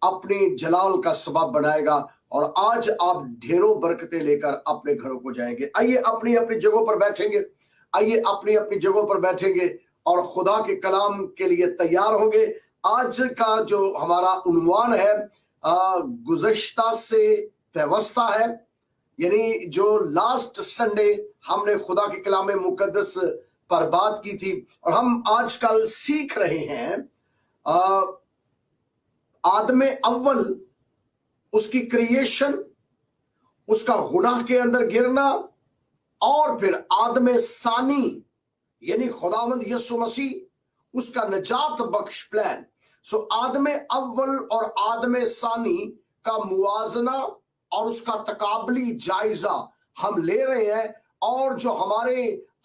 اپنی جلال کا سبب بنائے گا اور آج آپ ڈھیروں برکتیں لے کر اپنے گھروں کو جائیں گے۔ آئیے اپنی اپنی جگہوں پر بیٹھیں گے، آئیے اپنی اپنی جگہوں پر بیٹھیں گے اور خدا کے کلام کے لیے تیار ہوں گے۔ آج کا جو ہمارا عنوان ہے گزشتہ سے پیوستہ ہے، یعنی جو لاسٹ سنڈے ہم نے خدا کے کلام مقدس پر بات کی تھی، اور ہم آج کل سیکھ رہے ہیں آدم اول، اس کی کریشن، اس کا گناہ کے اندر گرنا، اور پھر آدم ثانی یعنی خداوند یسوع مسیح، اس کا نجات بخش پلان۔ سو آدم اول اور آدم ثانی کا موازنہ اور اس کا تقابلی جائزہ ہم لے رہے ہیں، اور جو ہمارے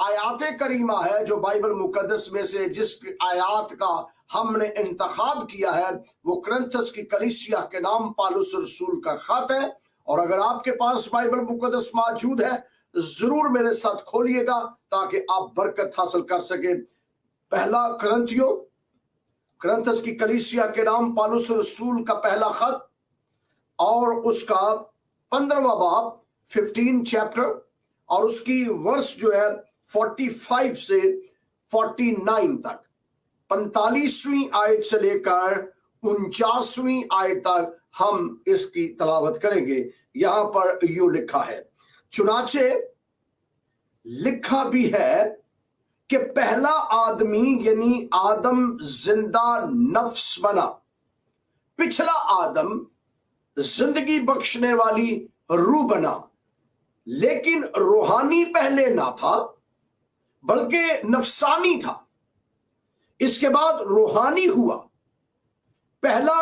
آیات کریمہ ہے جو بائبل مقدس میں سے جس آیات کا ہم نے انتخاب کیا ہے وہ کرنتھس کی کلیسیا کے نام پالوس رسول کا خط ہے۔ اور اگر آپ کے پاس بائبل مقدس موجود ہے ضرور میرے ساتھ کھولیے گا تاکہ آپ برکت حاصل کر سکیں۔ پہلا کرنتھس کی کلیسیا کے نام پالوس رسول کا پہلا خط اور اس کا 15واں باب 15 چیپٹر، اور اس کی ورس جو ہے 45 سے 49 تک، 45ویں آیت سے لے کر 49ویں آیت تک ہم اس کی تلاوت کریں گے۔ یہاں پر یوں لکھا ہے، چنانچہ لکھا بھی ہے کہ پہلا آدمی یعنی آدم زندہ نفس بنا، پچھلا آدم زندگی بخشنے والی روح بنا، لیکن روحانی پہلے نہ تھا بلکہ نفسانی تھا، اس کے بعد روحانی ہوا۔ پہلا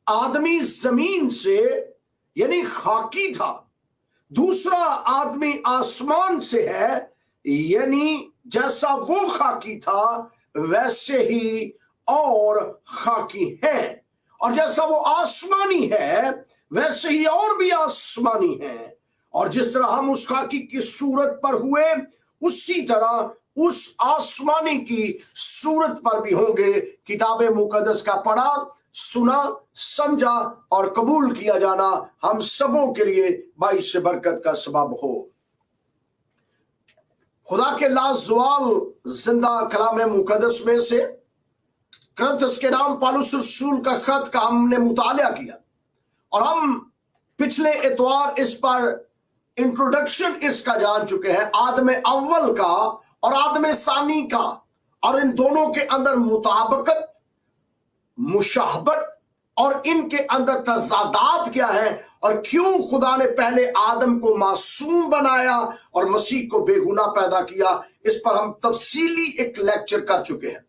آدمی زمین سے یعنی خاکی تھا، دوسرا آدمی آسمان سے ہے، یعنی جیسا وہ خاکی تھا ویسے ہی اور خاکی ہیں، اور جیسا وہ آسمانی ہے ویسے ہی اور بھی آسمانی ہیں، اور جس طرح ہم اس خاکی کی صورت پر ہوئے اسی طرح اس آسمانی کی صورت پر بھی ہوں گے۔ کتاب مقدس کا پڑھا، سنا، سمجھا اور قبول کیا جانا ہم سبوں کے لیے باعث برکت کا سبب ہو۔ خدا کے لازوال زندہ کلام مقدس میں سے کرنتھس کے نام پالوس رسول کا خط کا ہم نے مطالعہ کیا، اور ہم پچھلے اتوار اس پر انٹروڈکشن اس کا جان چکے ہیں، آدم اول کا اور آدم ثانی کا، اور ان دونوں کے اندر مطابقت، مشابہت اور ان کے اندر تضادات کیا ہے، اور کیوں خدا نے پہلے آدم کو معصوم بنایا اور مسیح کو بے گناہ پیدا کیا، اس پر ہم تفصیلی ایک لیکچر کر چکے ہیں۔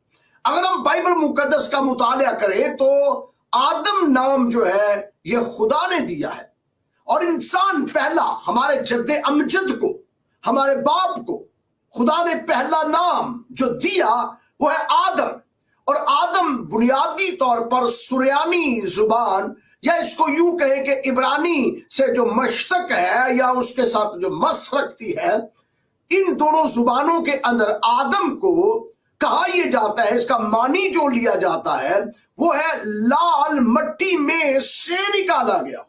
اگر ہم بائبل مقدس کا مطالعہ کریں تو آدم نام جو ہے یہ خدا نے دیا ہے، اور انسان پہلا ہمارے جد امجد کو، ہمارے باپ کو خدا نے پہلا نام جو دیا وہ ہے آدم، اور آدم بنیادی طور پر سریانی زبان یا اس کو یوں کہیں کہ عبرانی سے جو مشتق ہے یا اس کے ساتھ جو مس رکھتی ہے، ان دونوں زبانوں کے اندر آدم کو کہا یہ جاتا ہے، اس کا معنی جو لیا جاتا ہے وہ ہے لال مٹی میں سے نکالا گیا۔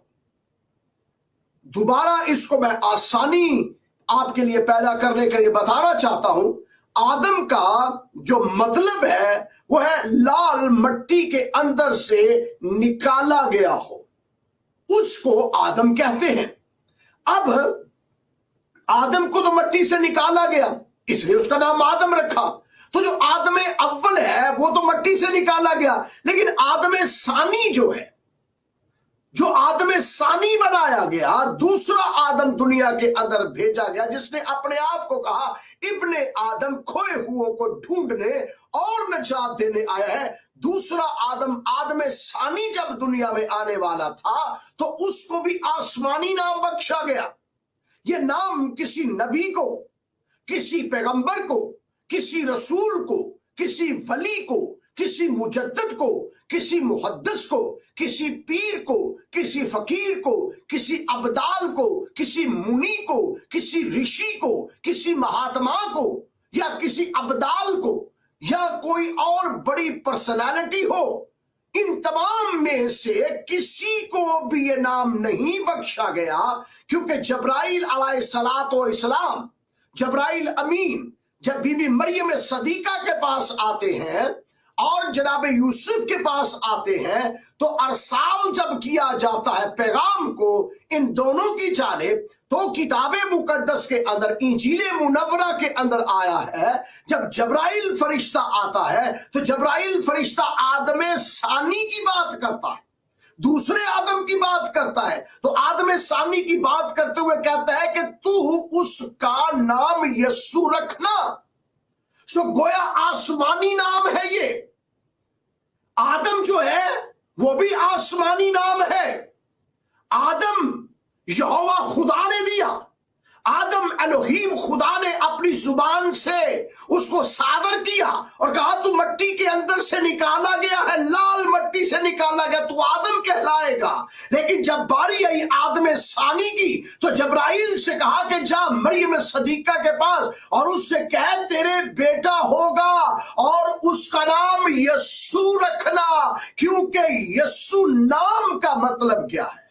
دوبارہ اس کو میں آسانی آپ کے لیے پیدا کرنے کے لیے بتانا چاہتا ہوں، آدم کا جو مطلب ہے وہ ہے لال مٹی کے اندر سے نکالا گیا ہو، اس کو آدم کہتے ہیں۔ اب آدم کو تو مٹی سے نکالا گیا اس لیے اس کا نام آدم رکھا، تو جو آدم اول ہے وہ تو مٹی سے نکالا گیا، لیکن آدم ثانی جو ہے، جو آدم ثانی بنایا گیا، دوسرا آدم دنیا کے اندر بھیجا گیا جس نے اپنے آپ کو کہا ابن آدم، کھوئے ہوئے کو ڈھونڈنے اور نجات دینے آیا ہے۔ دوسرا آدم، آدم ثانی جب دنیا میں آنے والا تھا تو اس کو بھی آسمانی نام بخشا گیا۔ یہ نام کسی نبی کو، کسی پیغمبر کو، کسی رسول کو، کسی ولی کو، کسی مجدد کو، کسی محدث کو، کسی پیر کو، کسی فقیر کو، کسی ابدال کو، کسی منی کو، کسی رشی کو، کسی مہاتما کو، یا کسی ابدال کو، یا کوئی اور بڑی پرسنالٹی ہو، इन तमाम में से किसी को भी ये नाम नहीं बख्शा गया, क्योंकि जब्राइल अलैहिस्सलातो इस्लाम, जब्राइल अमीन जब बीबी मरियम सदीका के पास आते हैं और जनाब यूसुफ के पास आते हैं, तो अरसाल जब किया जाता है पैगाम को इन दोनों की जानिब, तो किताब मुकद्दस के अंदर इंजील मुनव्वरा के अंदर आया है, जब जब्राइल फरिश्ता आता है तो जब्राइल फरिश्ता आदम सानी की बात करता है, दूसरे आदम की बात करता है। तो आदम सानी की बात करते हुए कहता है कि तू उसका नाम यस्सु रखना। सो गोया आसमानी नाम है ये। आदम जो है वो भी आसमानी नाम है। आदम यहोवा खुदा ने दिया, आदम एलोहीम खुदा ने अपनी जुबान से उसको सादर किया और कहा तू मट्टी के अंदर से निकाला गया है, लाल मट्टी से निकाला गया, तू आदम कहलाएगा। लेकिन जब बारी आई आदम सानी की, तो जब्राइल से कहा कि जा मरियम सदीका के पास और उससे कह तेरे बेटा होगा और उसका नाम यस्सु रखना, क्योंकि यस्सु नाम का मतलब क्या है?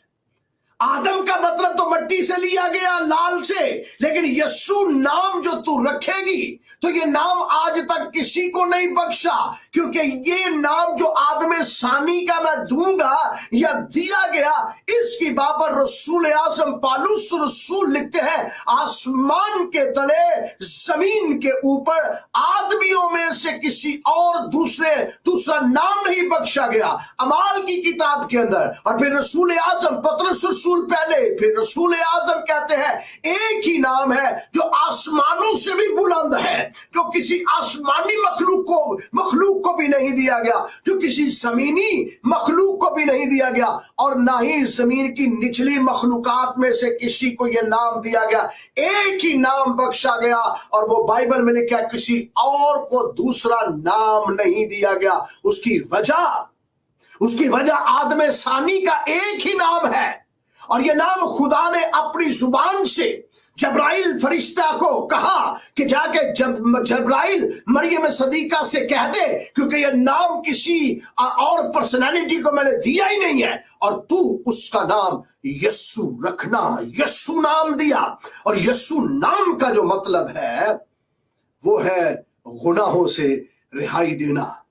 आदम का मतलब तो मट्टी से लिया गया, लाल से, लेकिन यस्सु नाम जो तू रखेगी, तो ये नाम आज तक किसी को नहीं बख्शा, क्योंकि ये नाम जो आदम सानी का मैं दूंगा या दिया गया, इसकी बाबर रसूल आज़म पालूस रसूल लिखते हैं आसमान के तले जमीन के ऊपर आदमियों में से किसी और दूसरा नाम नहीं बख्शा गया। अमाल की किताब के अंदर, और फिर रसूल आज़म पतरस रसूल पहले, फिर रसूल आज़म कहते हैं एक ही नाम है जो आसमानों से भी बुलंद है, जो किसी आसमानी मखलूक को भी नहीं दिया गया, जो किसी जमीनी मखलूक को भी नहीं दिया गया, और ना ही जमीन की निचली मखलूकात में से किसी को यह नाम दिया गया। एक ही नाम बख्शा गया और वो बाइबल में लिखा, किसी और को दूसरा नाम नहीं दिया गया। उसकी वजह आदम सानी का एक ही नाम है, और यह नाम खुदा ने अपनी जुबान से जब्राइल फरिश्ता को कहा कि जाके जब्राइल मरियम सदीका से कह दे, क्योंकि यह नाम किसी और पर्सनालिटी को मैंने दिया ही नहीं है, और तू उसका नाम यस्सु रखना। यस्सु नाम दिया, और यस्सु नाम का जो मतलब है वो है गुनाहों से रिहाई देना,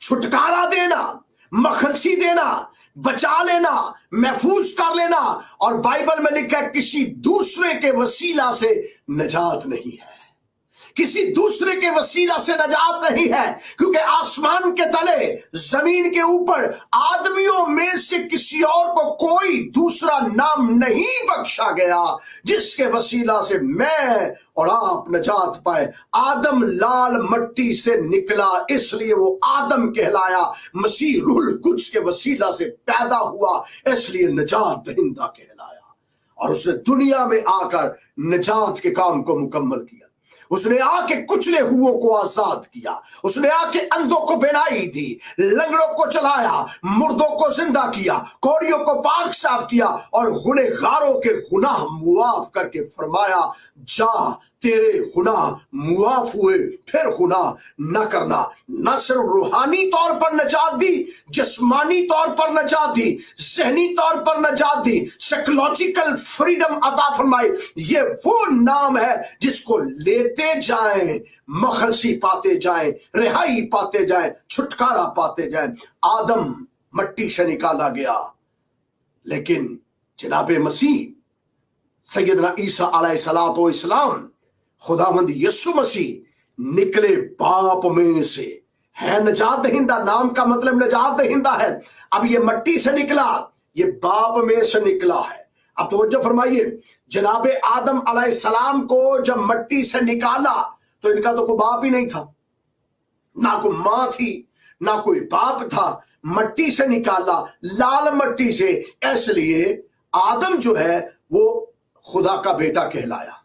छुटकारा देना, मखलसी देना, बचा लेना, महफूज कर लेना। और बाइबल में लिखा है किसी दूसरे के वसीला से नजात नहीं है, किसी दूसरे के वसीला से नजात नहीं है, क्योंकि आसमान के तले जमीन के ऊपर आदमियों में से किसी और को कोई दूसरा नाम नहीं बख्शा गया जिसके वसीला से मैं और आप नजात पाए। आदम लाल मट्टी से निकला, इसलिए वो आदम कहलाया। मसीह रूहुल कुद्स के वसीला से पैदा हुआ, इसलिए नजात दहिंदा कहलाया। और उसने दुनिया में आकर नजात के काम को मुकम्मल किया। उसने आके कुचले हुओं को आजाद किया, उसने आके अंधों को बेनाई दी, लंगड़ों को चलाया, मुर्दों को जिंदा किया, कोड़ियों को पाक साफ किया, और गुनहगारों के गुनाह मुआफ करके फरमाया जा तेरे गुनाह मुआफ हुए, फिर गुनाह न करना। न सिर्फ रूहानी तौर पर नजात दी, जिस्मानी तौर पर नजात दी, ज़हनी तौर पर नजात दी, साइकोलॉजिकल फ्रीडम अता फरमाई। ये वो नाम है जिसको लेते जाएं मखलसी पाते जाएं, रिहाई पाते जाएं, छुटकारा पाते जाएं। आदम मट्टी से निकाला गया, लेकिन जनाब मसीह सैयदना ईसा अलैहिस्सलातो इस्लाम खुदावंद यीशु मसीह निकले बाप में से है। नजात दहिंदा नाम का मतलब नजात दहिंदा है। अब ये मट्टी से निकला, ये बाप में से निकला है। अब तवज्जो फरमाइए, जनाब आदम अलैहिस्सलाम को जब मट्टी से निकाला तो इनका तो कोई बाप ही नहीं था, ना कोई मां थी, ना कोई बाप था। मट्टी से निकाला, लाल मट्टी से, इसलिए आदम जो है वो खुदा का बेटा कहलाया।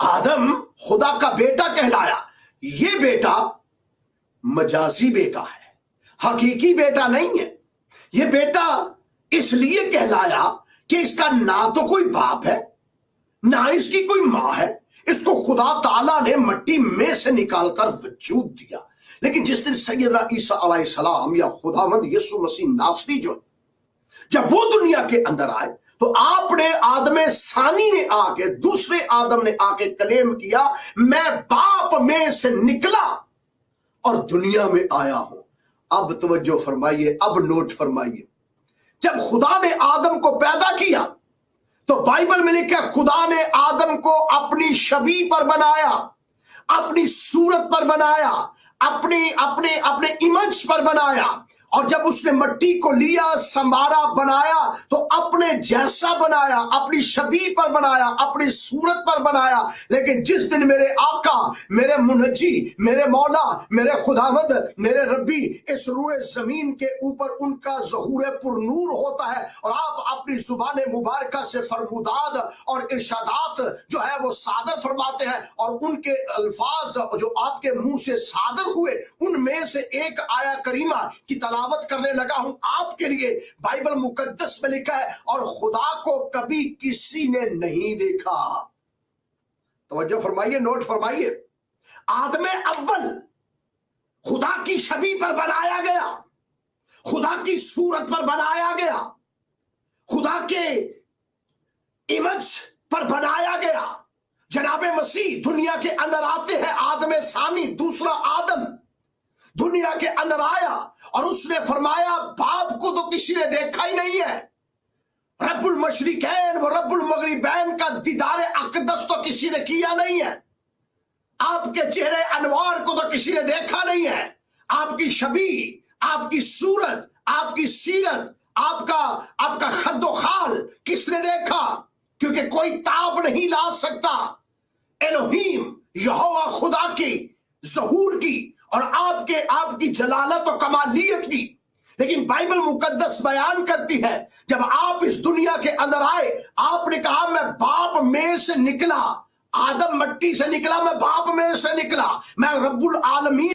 आदम खुदा का बेटा कहलाया। ये बेटा मजाजी बेटा है, हकीकी बेटा नहीं है। ये बेटा इसलिए कहलाया कि इसका ना तो कोई बाप है, ना इसकी कोई मां है। इसको खुदा ताला ने मट्टी में से निकालकर वजूद दिया। लेकिन जिस दिन सैयदना ईसा अलैहिस्सलाम या खुदावंद यीशु मसीह नासरी जो जब वो दुनिया के अंदर आए, तो आपने आदम सानी ने आके, दूसरे आदम ने आके क्लेम किया, मैं बाप में से निकला और दुनिया में आया हूं। अब तवज्जो फरमाइए, अब नोट फरमाइए, जब खुदा ने आदम को पैदा किया तो बाइबल में लिखा खुदा ने आदम को अपनी छवि पर बनाया, अपनी सूरत पर बनाया, अपने अपने अपने इमेज पर बनाया। और जब उसने मिट्टी को लिया, संवारा, बनाया, तो अपने जैसा बनाया, अपनी छवि पर बनाया, अपनी सूरत पर बनाया। लेकिन जिस दिन मेरे आका, मेरे मुनज्जी, मेरे मौला, मेरे खुदावंद, मेरे रब्बी इस रूए जमीन के ऊपर उनका ज़हूर पुरनूर होता है और आप अपनी जुबान मुबारका से फरमुदाद और इरशादात जो है वो सादर फरमाते हैं, और उनके अल्फाज जो आपके मुंह से सादर हुए उनमें से एक आया करीमा की तलावत करने लगा हूं आपके लिए। बाइबल मुकद्दस में लिखा है, और खुदा को कभी किसी ने नहीं देखा। तवज्जो फरमाइए, नोट फरमाइए, आदम अव्वल खुदा की छवि पर बनाया गया, खुदा की सूरत पर बनाया गया, खुदा के इमेज पर बनाया गया। जनाबे मसीह दुनिया के अंदर आते हैं, आदम सानी, दूसरा आदम दुनिया के अंदर आया और उसने फरमाया, बाप को तो किसी ने देखा ही नहीं है। रब्बुल मशरिकैन व रब्बुल मगरिबैन का दीदार अक़दस तो किसी ने किया नहीं है। आपके चेहरे अनवार को तो किसी ने देखा नहीं है। आपकी छवि, आपकी सूरत, आपकी सीरत, आपका खद्दो खाल किसने देखा? क्योंकि कोई ताब नहीं ला सकता एलोहीम यहोवा खुदा की ज़हूर की और आपकी जलालत और कमालियत की। लेकिन बाइबल मुकद्दस बयान करती है, जब आप इस दुनिया के अंदर आए, आपने कहा मैं बाप में से निकला। आदम मिट्टी से निकला, मैं बाप में से निकला, मैं रब्बुल आलमीन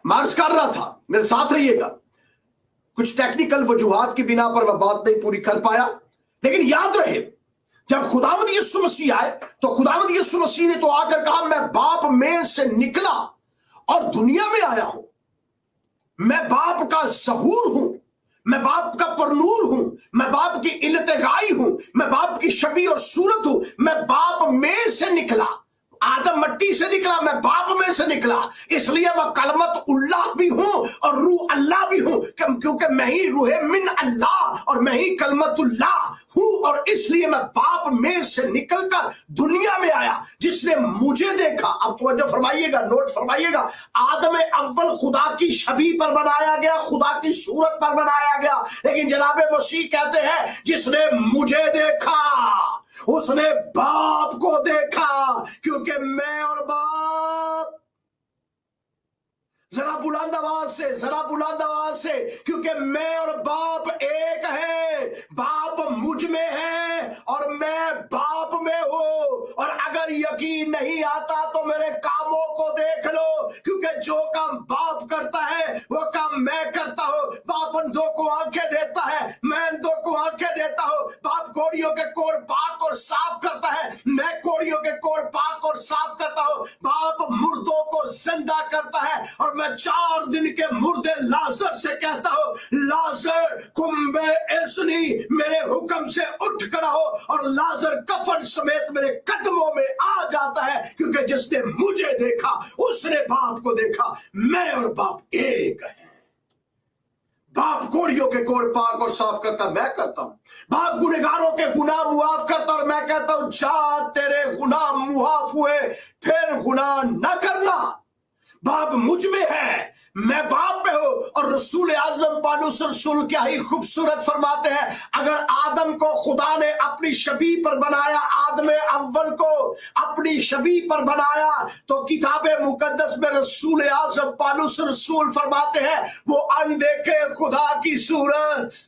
मार्च कर रहा था। मेरे साथ रहिएगा, कुछ टेक्निकल वजूहात की बिना पर मैं बात नहीं पूरी कर पाया, लेकिन याद रहे, जब खुदावंद यीशु मसीह आए तो खुदावंद यीशु मसीह ने तो आकर कहा, मैं बाप में से निकला और दुनिया में आया हूं, मैं बाप का ज़हूर हूं, मैं बाप का परनूर हूं, मैं बाप की इल्तिगाई हूं, मैं बाप की छवि और सूरत हूं, मैं बाप में से निकला। आदम मिट्टी से निकला, मैं बाप में से निकला, इसलिए मैं कलमत उल्लाह भी हूं और रूह अल्लाह भी हूं, क्योंकि मैं ही रूह मिन अल्लाह और मैं ही कलमतुल्लाह हूं, और इसलिए मैं बाप में से निकलकर दुनिया में आया। जिसने मुझे देखा, अब तवज्जो फरमाइएगा, नोट फरमाइएगा, आदम अव्वल खुदा की छवि पर बनाया गया, खुदा की सूरत पर बनाया गया। लेकिन जनाबे मसीह कहते हैं, जिसने मुझे देखा उसने बाप को देखा, क्योंकि मैं और बाप, जरा बुलंद आवाज से, जरा बुलंद आवाज से, क्योंकि मैं और बाप एक है। बाप मुझ में है और मैं बाप में हूं। और अगर यकीन नहीं आता तो मेरे कामों को देख लो, क्योंकि जो काम बाप करता है वो काम मैं करता हूं। बाप अंधों को आंखें देता है, मैं अंधों को आंखें देता हूं। बाप कोड़ियों के कोड़ पाक और साफ करता है, मैं कोड़ियों के कोड़ पाक और साफ करता हूं। बाप मुर्दों को जिंदा करता है और मैं 4 दिन के मुर्दे लाजर से कहता हूं, लाजर कुंबे एसनी, मेरे हुक्म से उठ खड़ा हो, और लाजर कफन समेत मेरे कदमों में आ जाता है, क्योंकि जिसने मुझे देखा उसने बाप को देखा। मैं और बाप एक है। बाप कोड़ियों के कोड़ पाक और साफ करता, मैं करता हूं। बाप गुनहगारों के गुनाह मुआफ करता और मैं कहता हूं, जा तेरे गुनाह मुआफ हुए, फिर गुनाह न करना। बाप मुझ में है, میں باپ پہ ہوں. اور رسول اعظم پالوس رسول کیا ہی خوبصورت فرماتے ہیں, اگر آدم کو خدا نے اپنی شبیہ پر بنایا, آدم اول کو اپنی شبیہ پر بنایا, تو کتاب مقدس میں رسول اعظم پالوس رسول فرماتے ہیں وہ اندیکھے خدا کی صورت,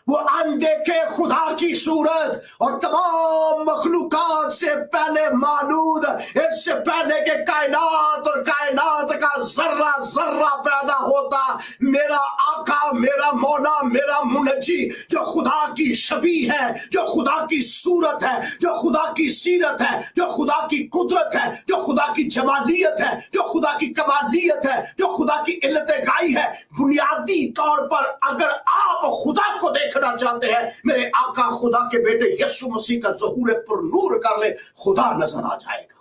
وہ اندیکھے خدا کی صورت, اور تمام مخلوقات سے پہلے مولود, اس سے پہلے کہ کائنات اور کائنات کا ذرہ ذرہ پیدا ہوتا, میرا آقا, میرا مولا, میرا منجی, جو خدا کی شبیہ ہے, جو خدا کی صورت ہے, جو خدا کی سیرت ہے, جو خدا کی قدرت ہے, جو خدا کی جمالیت ہے, جو خدا کی کمالیت ہے, جو خدا کی علت غائی ہے. بنیادی طور پر اگر آپ خدا کو دیکھنا چاہتے ہیں, میرے آقا خدا کے بیٹے یسوع مسیح کا ظہور پر نور کر لے, خدا نظر آ جائے گا.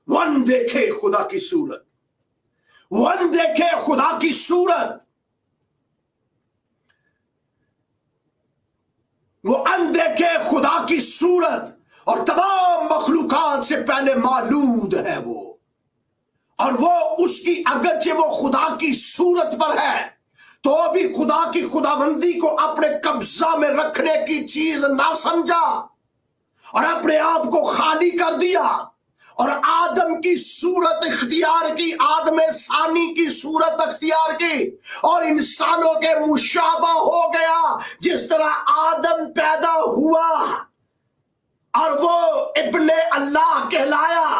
ون دیکھے خدا کی صورت, ون دیکھے خدا کی صورت, وہ اندیکھے خدا کی صورت, اور تمام مخلوقات سے پہلے مولود ہے وہ, اور وہ اس کی اگرچہ وہ خدا کی صورت پر ہے تو بھی خدا کی خداوندی کو اپنے قبضہ میں رکھنے کی چیز نہ سمجھا اور اپنے آپ کو خالی کر دیا, اور آدم کی صورت اختیار کی, آدم ثانی کی صورت اختیار کی, اور انسانوں کے مشابہ ہو گیا. جس طرح آدم پیدا ہوا اور وہ ابن اللہ کہلایا,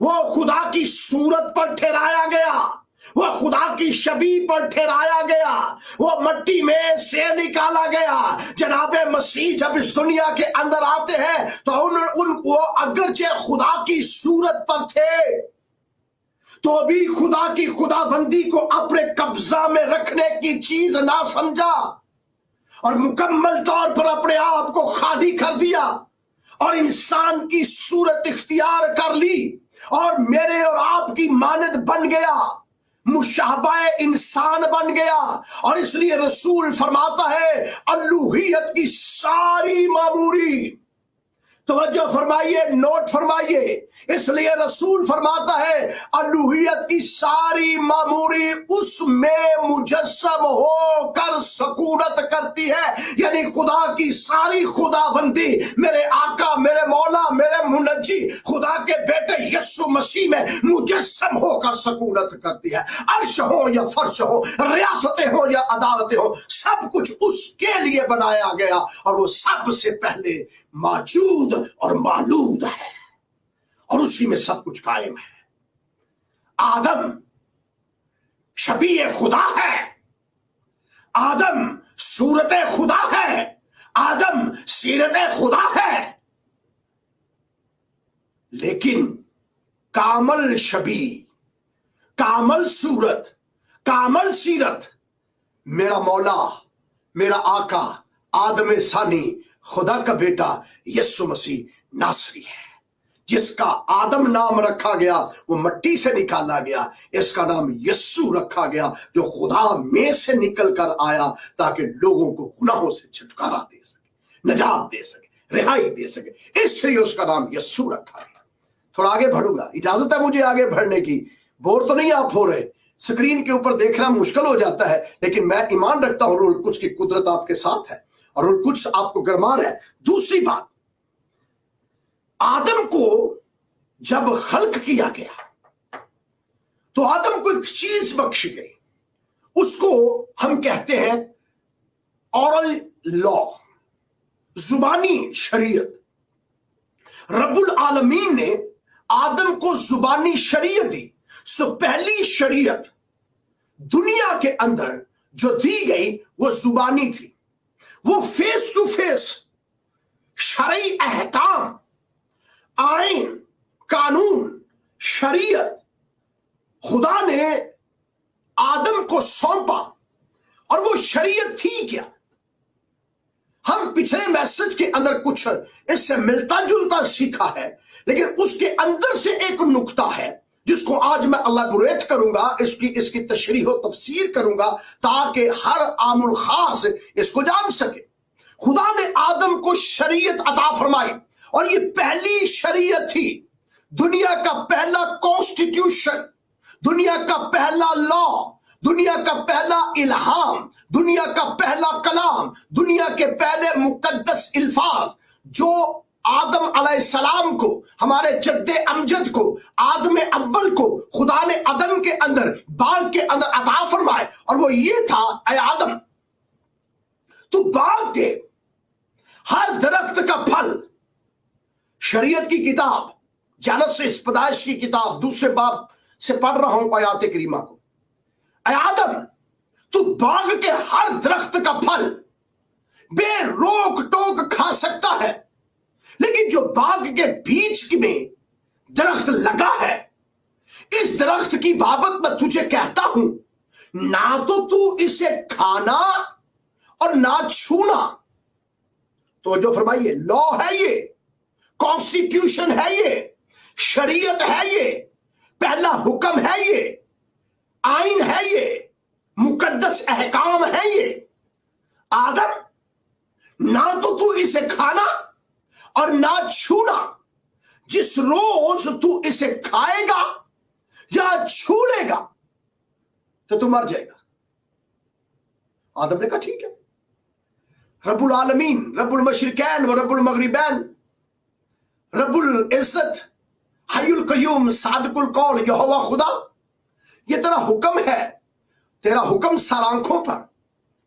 وہ خدا کی صورت پر ٹھہرایا گیا, وہ خدا کی شبیہ پر ٹھہرایا گیا, وہ مٹی میں سے نکالا گیا. جناب مسیح جب اس دنیا کے اندر آتے ہیں تو وہ اگرچہ خدا کی صورت پر تھے تو بھی خدا کی خداوندی کو اپنے قبضہ میں رکھنے کی چیز نہ سمجھا, اور مکمل طور پر اپنے آپ کو خالی کر دیا, اور انسان کی صورت اختیار کر لی, اور میرے اور آپ کی مانند بن گیا, مشابہ انسان بن گیا. اور اس لیے رسول فرماتا ہے الوہیت کی ساری معموری, توجہ فرمائیے, نوٹ فرمائیے, اس لیے رسول فرماتا ہے الوہیت کی ساری معموری اس میں مجسم ہو کر سکونت کرتی ہے. یعنی خدا کی ساری خداوندی میرے آقا, میرے مولا, میرے منجی, خدا کے بیٹے یسوع مسیح میں مجسم ہو کر سکونت کرتی ہے. عرش ہو یا فرش ہو, ریاستیں ہو یا عدالتیں ہو, سب کچھ اس کے لیے بنایا گیا, اور وہ سب سے پہلے موجود اور مولود ہے, اور اسی میں سب کچھ قائم ہے. آدم شبیہ خدا ہے, آدم صورت خدا ہے, آدم سیرت خدا ہے, لیکن کامل شبیہ, کامل صورت, کامل سیرت میرا مولا, میرا آقا, آدم ثانی, خدا کا بیٹا یسوع مسیح ناصری ہے, جس کا آدم نام رکھا گیا, وہ مٹی سے نکالا گیا. اس کا نام یسوع رکھا گیا جو خدا میں سے نکل کر آیا تاکہ لوگوں کو گناہوں سے چھٹکارا دے سکے, نجات دے سکے, رہائی دے سکے. اس لیے اس کا نام یسوع رکھا گیا. تھوڑا آگے بڑھوں گا, اجازت ہے مجھے آگے بڑھنے کی, بور تو نہیں آپ ہو رہے؟ سکرین کے اوپر دیکھنا مشکل ہو جاتا ہے, لیکن میں ایمان رکھتا ہوں رول کچھ کی قدرت آپ کے ساتھ ہے اور رول کچھ آپ کو گرمار ہے. دوسری بات, آدم کو جب خلق کیا گیا تو آدم کو ایک چیز بخشی گئی, اس کو ہم کہتے ہیں اورل لا, زبانی شریعت. رب العالمین نے آدم کو زبانی شریعت دی. سو پہلی شریعت دنیا کے اندر جو دی گئی وہ زبانی تھی, وہ فیس ٹو فیس شرعی احکام, آئین, قانون, شریعت خدا نے آدم کو سونپا. اور وہ شریعت تھی کیا؟ ہم پچھلے میسج کے اندر کچھ اس سے ملتا جلتا سیکھا ہے, لیکن اس کے اندر سے ایک نقطہ ہے جس کو آج میں الیبوریٹ کروں گا, اس کی تشریح و تفسیر کروں گا تاکہ ہر عام الخاص اس کو جان سکے. خدا نے آدم کو شریعت عطا فرمائی, اور یہ پہلی شریعت تھی, دنیا کا پہلا کانسٹیٹیوشن, दुनिया का पहला लॉ, दुनिया का पहला इल्हाम, दुनिया का पहला कलाम, दुनिया के पहले मुकद्दस अल्फाज जो आदम अलैहिस्सलाम को, हमारे जद्दे अमजद को, आदम अव्वल को खुदा ने अदन के अंदर, बाग के अंदर अता फरमाए, और वो ये था, ऐ आदम तू बाग के हर दरख्त का फल, शरीयत की किताब जेनेसिस पैदाइश की किताब दूसरे बाब से पढ़ रहा हूं आयात करीमा को, ऐ आदम तू बाग के हर दरख्त का फल बेरोक टोक खा सकता है, लेकिन जो बाग के बीच में दरख्त लगा है, इस दरख्त की बाबत मैं तुझे कहता हूं, ना तो तू इसे खाना और ना छूना। तो जो फरमाइए, लॉ है ये, कॉन्स्टिट्यूशन है ये, शरीयत है ये, पहला हुक्म है ये, आइन है ये, मुकद्दस अहकाम है ये। आदम ना तो तू इसे खाना और ना छूना, जिस रोज तू इसे खाएगा या छू लेगा तो तू मर जाएगा। आदम ने कहा ठीक है। रब्बुल आलमीन, रब्बुल मशरिकैन व रब्बुल मगरिबैन, रब्बुल इज्जत, हय्युल कय्यूम, सादिकुल कौल, यहोवा खुदा, ये तेरा हुक्म है, तेरा हुक्म सर आंखों पर,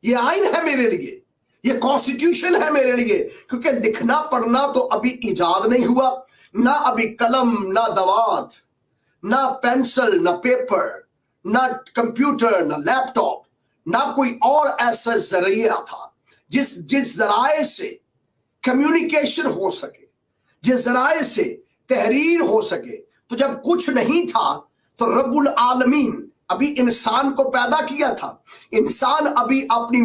ये आइन है मेरे लिए, ये कॉन्स्टिट्यूशन है मेरे लिए, क्योंकि लिखना पढ़ना तो अभी इजाद नहीं हुआ, ना अभी कलम, ना दवात, ना पेंसिल, ना पेपर, ना कंप्यूटर, ना लैपटॉप, ना कोई और ऐसा जरिया था जिस जराए से कम्युनिकेशन हो सके, जिस जराए से तहरीर हो सके। तो जब कुछ नहीं था तो रब्बुल आलमीन अभी इंसान को पैदा किया था। इंसान अभी अपनी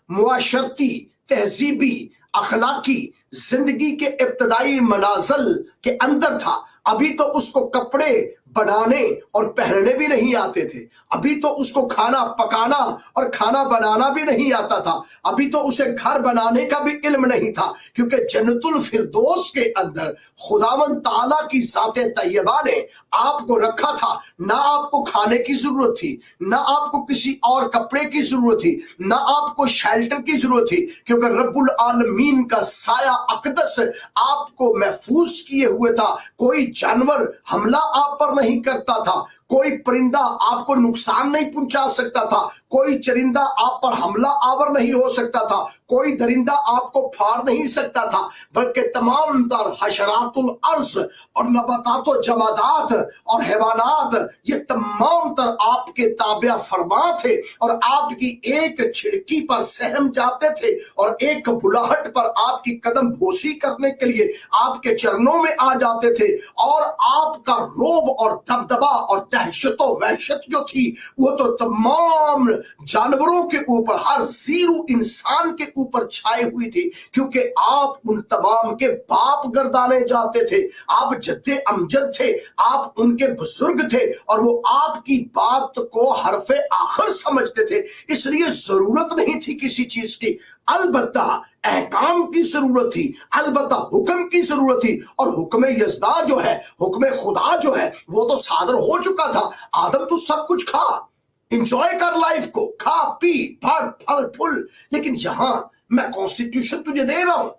मुआशरती, तहजीबी, अखलाकी जिंदगी के इब्तदाई मनाजिल के अंदर था। अभी तो उसको कपड़े बनाने और पहनने भी नहीं आते थे, अभी तो उसको खाना पकाना और खाना बनाना भी नहीं आता था, अभी तो उसे घर बनाने का भी इल्म नहीं था, क्योंकि जन्नतुल फिरदौस के अंदर खुदावन ताला की ज़ाते तैयबा ने आपको रखा था। ना आपको खाने की जरूरत थी, ना आपको किसी और कपड़े की जरूरत थी, ना आपको शेल्टर की जरूरत थी, क्योंकि रब्बुल आलमीन का साया अकदस आपको महफूज किए हुए था। कोई जानवर हमला आप पर नहीं करता था, कोई परिंदा आपको नुकसान नहीं पहुंचा सकता था, कोई चरिंदा आप पर हमला आवर नहीं हो सकता था, कोई दरिंदा आपको फाड़ नहीं सकता था, बल्कि तमाम तर हशरातुल अर्ज और नबातात जमादात और हैवानात, ये तमाम तर आपके ताबिया फरमा थे और आपकी एक छिड़की पर सहम जाते थे और एक बुलाहट पर आपकी कदम बोसी करने के लिए आपके चरणों में आ जाते थे। और आपका रोब और दबदबा और दहशत और वहशत जो थी वो तो तमाम जानवरों के ऊपर, हर जीरो इंसान के ऊपर छाई हुई थी, क्योंकि आप उन तमाम के बाप गर्दाने जाते थे, आप जद्दे अमजद थे, आप उनके बुजुर्ग थे और वो आपकी बात को हरफे आखिर समझते थे। इसलिए जरूरत नहीं थी किसी चीज की, अलबत्ता अहकाम की जरूरत थी, अलबत्ता हुक्म की जरूरत थी। और हुक्म यज़दा जो है, हुक्म खुदा जो है, वो तो सादर हो चुका था। आदम तू सब कुछ खा, इंजॉय कर लाइफ को, खा पी पढ़ फल फूल, लेकिन यहां मैं कॉन्स्टिट्यूशन तुझे दे रहा हूं,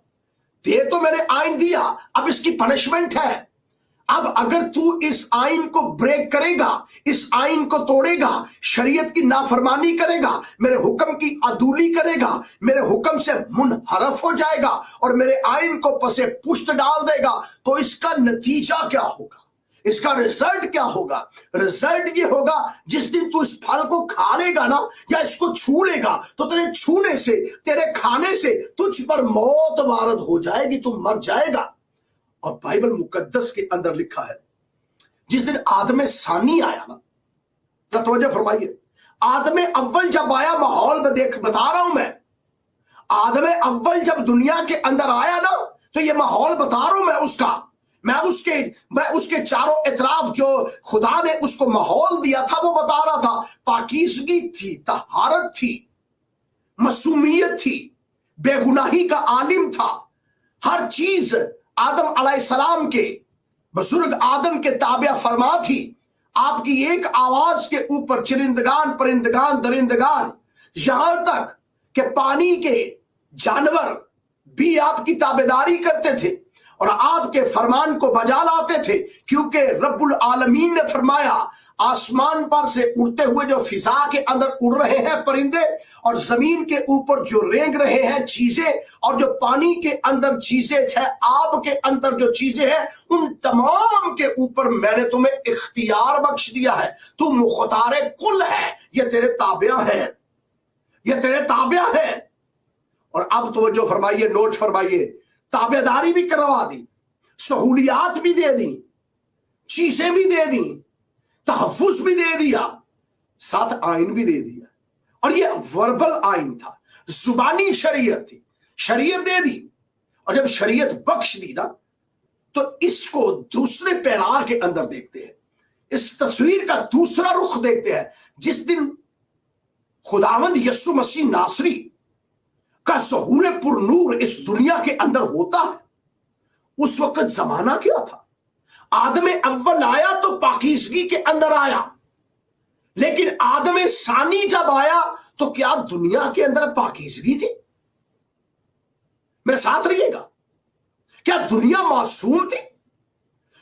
दे तो मैंने आइन दिया, अब इसकी पनिशमेंट है। अब अगर तू इस आइन को ब्रेक करेगा, इस आइन को तोड़ेगा, शरीयत की नाफरमानी करेगा, मेरे हुक्म की अदूली करेगा, मेरे हुक्म से मुनहरफ हो जाएगा और मेरे आइन को पसे पुष्ट डाल देगा, तो इसका नतीजा क्या होगा, इसका रिजल्ट क्या होगा? रिजल्ट ये होगा, जिस दिन तू इस फल को खा लेगा ना या इसको छू लेगा, तो तेरे छूने से, तेरे खाने से तुझ पर मौत वारद हो जाएगी, तू मर जाएगा। और बाइबल मुकद्दस के अंदर लिखा है, जिस दिन आदम सानी आया ना, तवज्जो फरमाइए, आदम अव्वल जब आया, माहौल में देख बता रहा हूं मैं, आदम अव्वल जब दुनिया के अंदर आया ना, तो ये माहौल बता रहा हूं मैं उसका, मैं उसके चारों इतराफ जो खुदा ने उसको माहौल दिया था वो बता रहा था। पाकीज़गी थी, तहारत थी, मासूमियत थी, बेगुनाही का आलिम था, हर चीज आदम अलैहिस्सलाम के, बुजुर्ग आदम के ताबिया फरमा थी। آپ کی ایک آواز کے اوپر چرندگان پرندگان درندگان یہاں تک کہ پانی کے جانور بھی آپ کی تابعداری کرتے تھے اور آپ کے فرمان کو بجا لاتے تھے، کیونکہ رب العالمین نے فرمایا آسمان پر سے اڑتے ہوئے جو فضا کے اندر اڑ رہے ہیں پرندے، اور زمین کے اوپر جو رینگ رہے ہیں چیزیں، اور جو پانی کے اندر چیزیں ہیں، آب کے اندر جو چیزیں ہیں، ان تمام کے اوپر میں نے تمہیں اختیار بخش دیا ہے۔ تو مختار کل ہے، یہ تیرے تابع ہیں، یہ تیرے تابع ہیں۔ اور اب توجہ فرمائیے، نوٹ فرمائیے، تابع داری بھی کروا دی، سہولیات بھی دے دی، چیزیں بھی دے دی، تحفظ بھی دے دیا، ساتھ آئین بھی دے دیا۔ اور یہ وربل آئین تھا، زبانی شریعت تھی، شریعت دے دی۔ اور جب شریعت بخش دی نا، تو اس کو دوسرے پیرا کے اندر دیکھتے ہیں، اس تصویر کا دوسرا رخ دیکھتے ہیں۔ جس دن خداوند یسوع مسیح ناصری کا ظہور پر نور اس دنیا کے اندر ہوتا ہے، اس وقت زمانہ کیا تھا؟ آدم اول آیا تو پاکیزگی کے اندر آیا، لیکن آدم ثانی جب آیا تو کیا دنیا کے اندر پاکیزگی تھی؟ میرے ساتھ رہیے گا، کیا دنیا معصوم تھی؟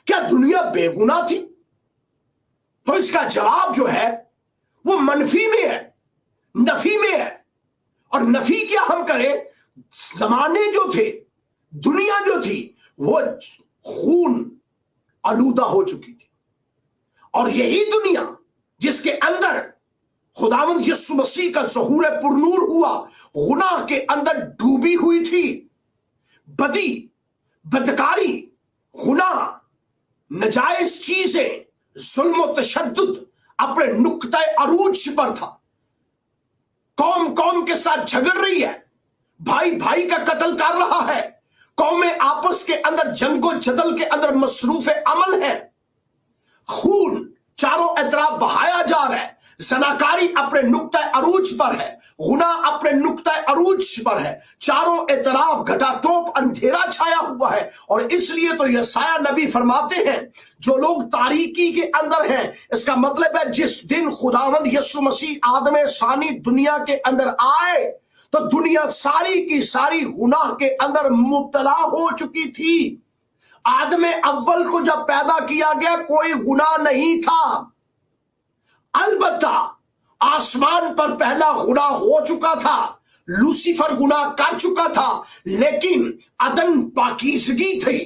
کیا دنیا بے گناہ تھی؟ تو اس کا جواب جو ہے وہ منفی میں ہے، نفی میں ہے۔ اور نفی کیا ہم کریں؟ زمانے جو تھے، دنیا جو تھی، وہ خون آلودہ ہو چکی تھی، اور یہی دنیا جس کے اندر خداوند یسوع مسیح کا ظہور پر نور ہوا، گناہ کے اندر ڈوبی ہوئی تھی۔ بدی، بدکاری، گناہ، نجائز چیزیں، ظلم و تشدد اپنے نقطۂ عروج پر تھا۔ قوم قوم کے ساتھ جھگڑ رہی ہے، بھائی بھائی کا قتل کر رہا ہے، قومیں آپس کے اندر جنگ و جدل کے اندر مصروف عمل ہے، خون چاروں اطراف بہایا جا رہا ہے، زناکاری اپنے نقطۂ عروج پر ہے، گناہ اپنے نقطۂ عروج پر ہے، چاروں اطراف گھٹا ٹوپ اندھیرا چھایا ہوا ہے۔ اور اس لیے تو یسایہ نبی فرماتے ہیں جو لوگ تاریکی کے اندر ہیں، اس کا مطلب ہے جس دن خداوند یسوع مسیح آدم ثانی دنیا کے اندر آئے تو دنیا ساری کی ساری گناہ کے اندر مبتلا ہو چکی تھی۔ آدم اول کو جب پیدا کیا گیا کوئی گناہ نہیں تھا، البتہ آسمان پر پہلا گناہ ہو چکا تھا، لوسیفر گناہ کر چکا تھا، لیکن عدن پاکیزگی تھی،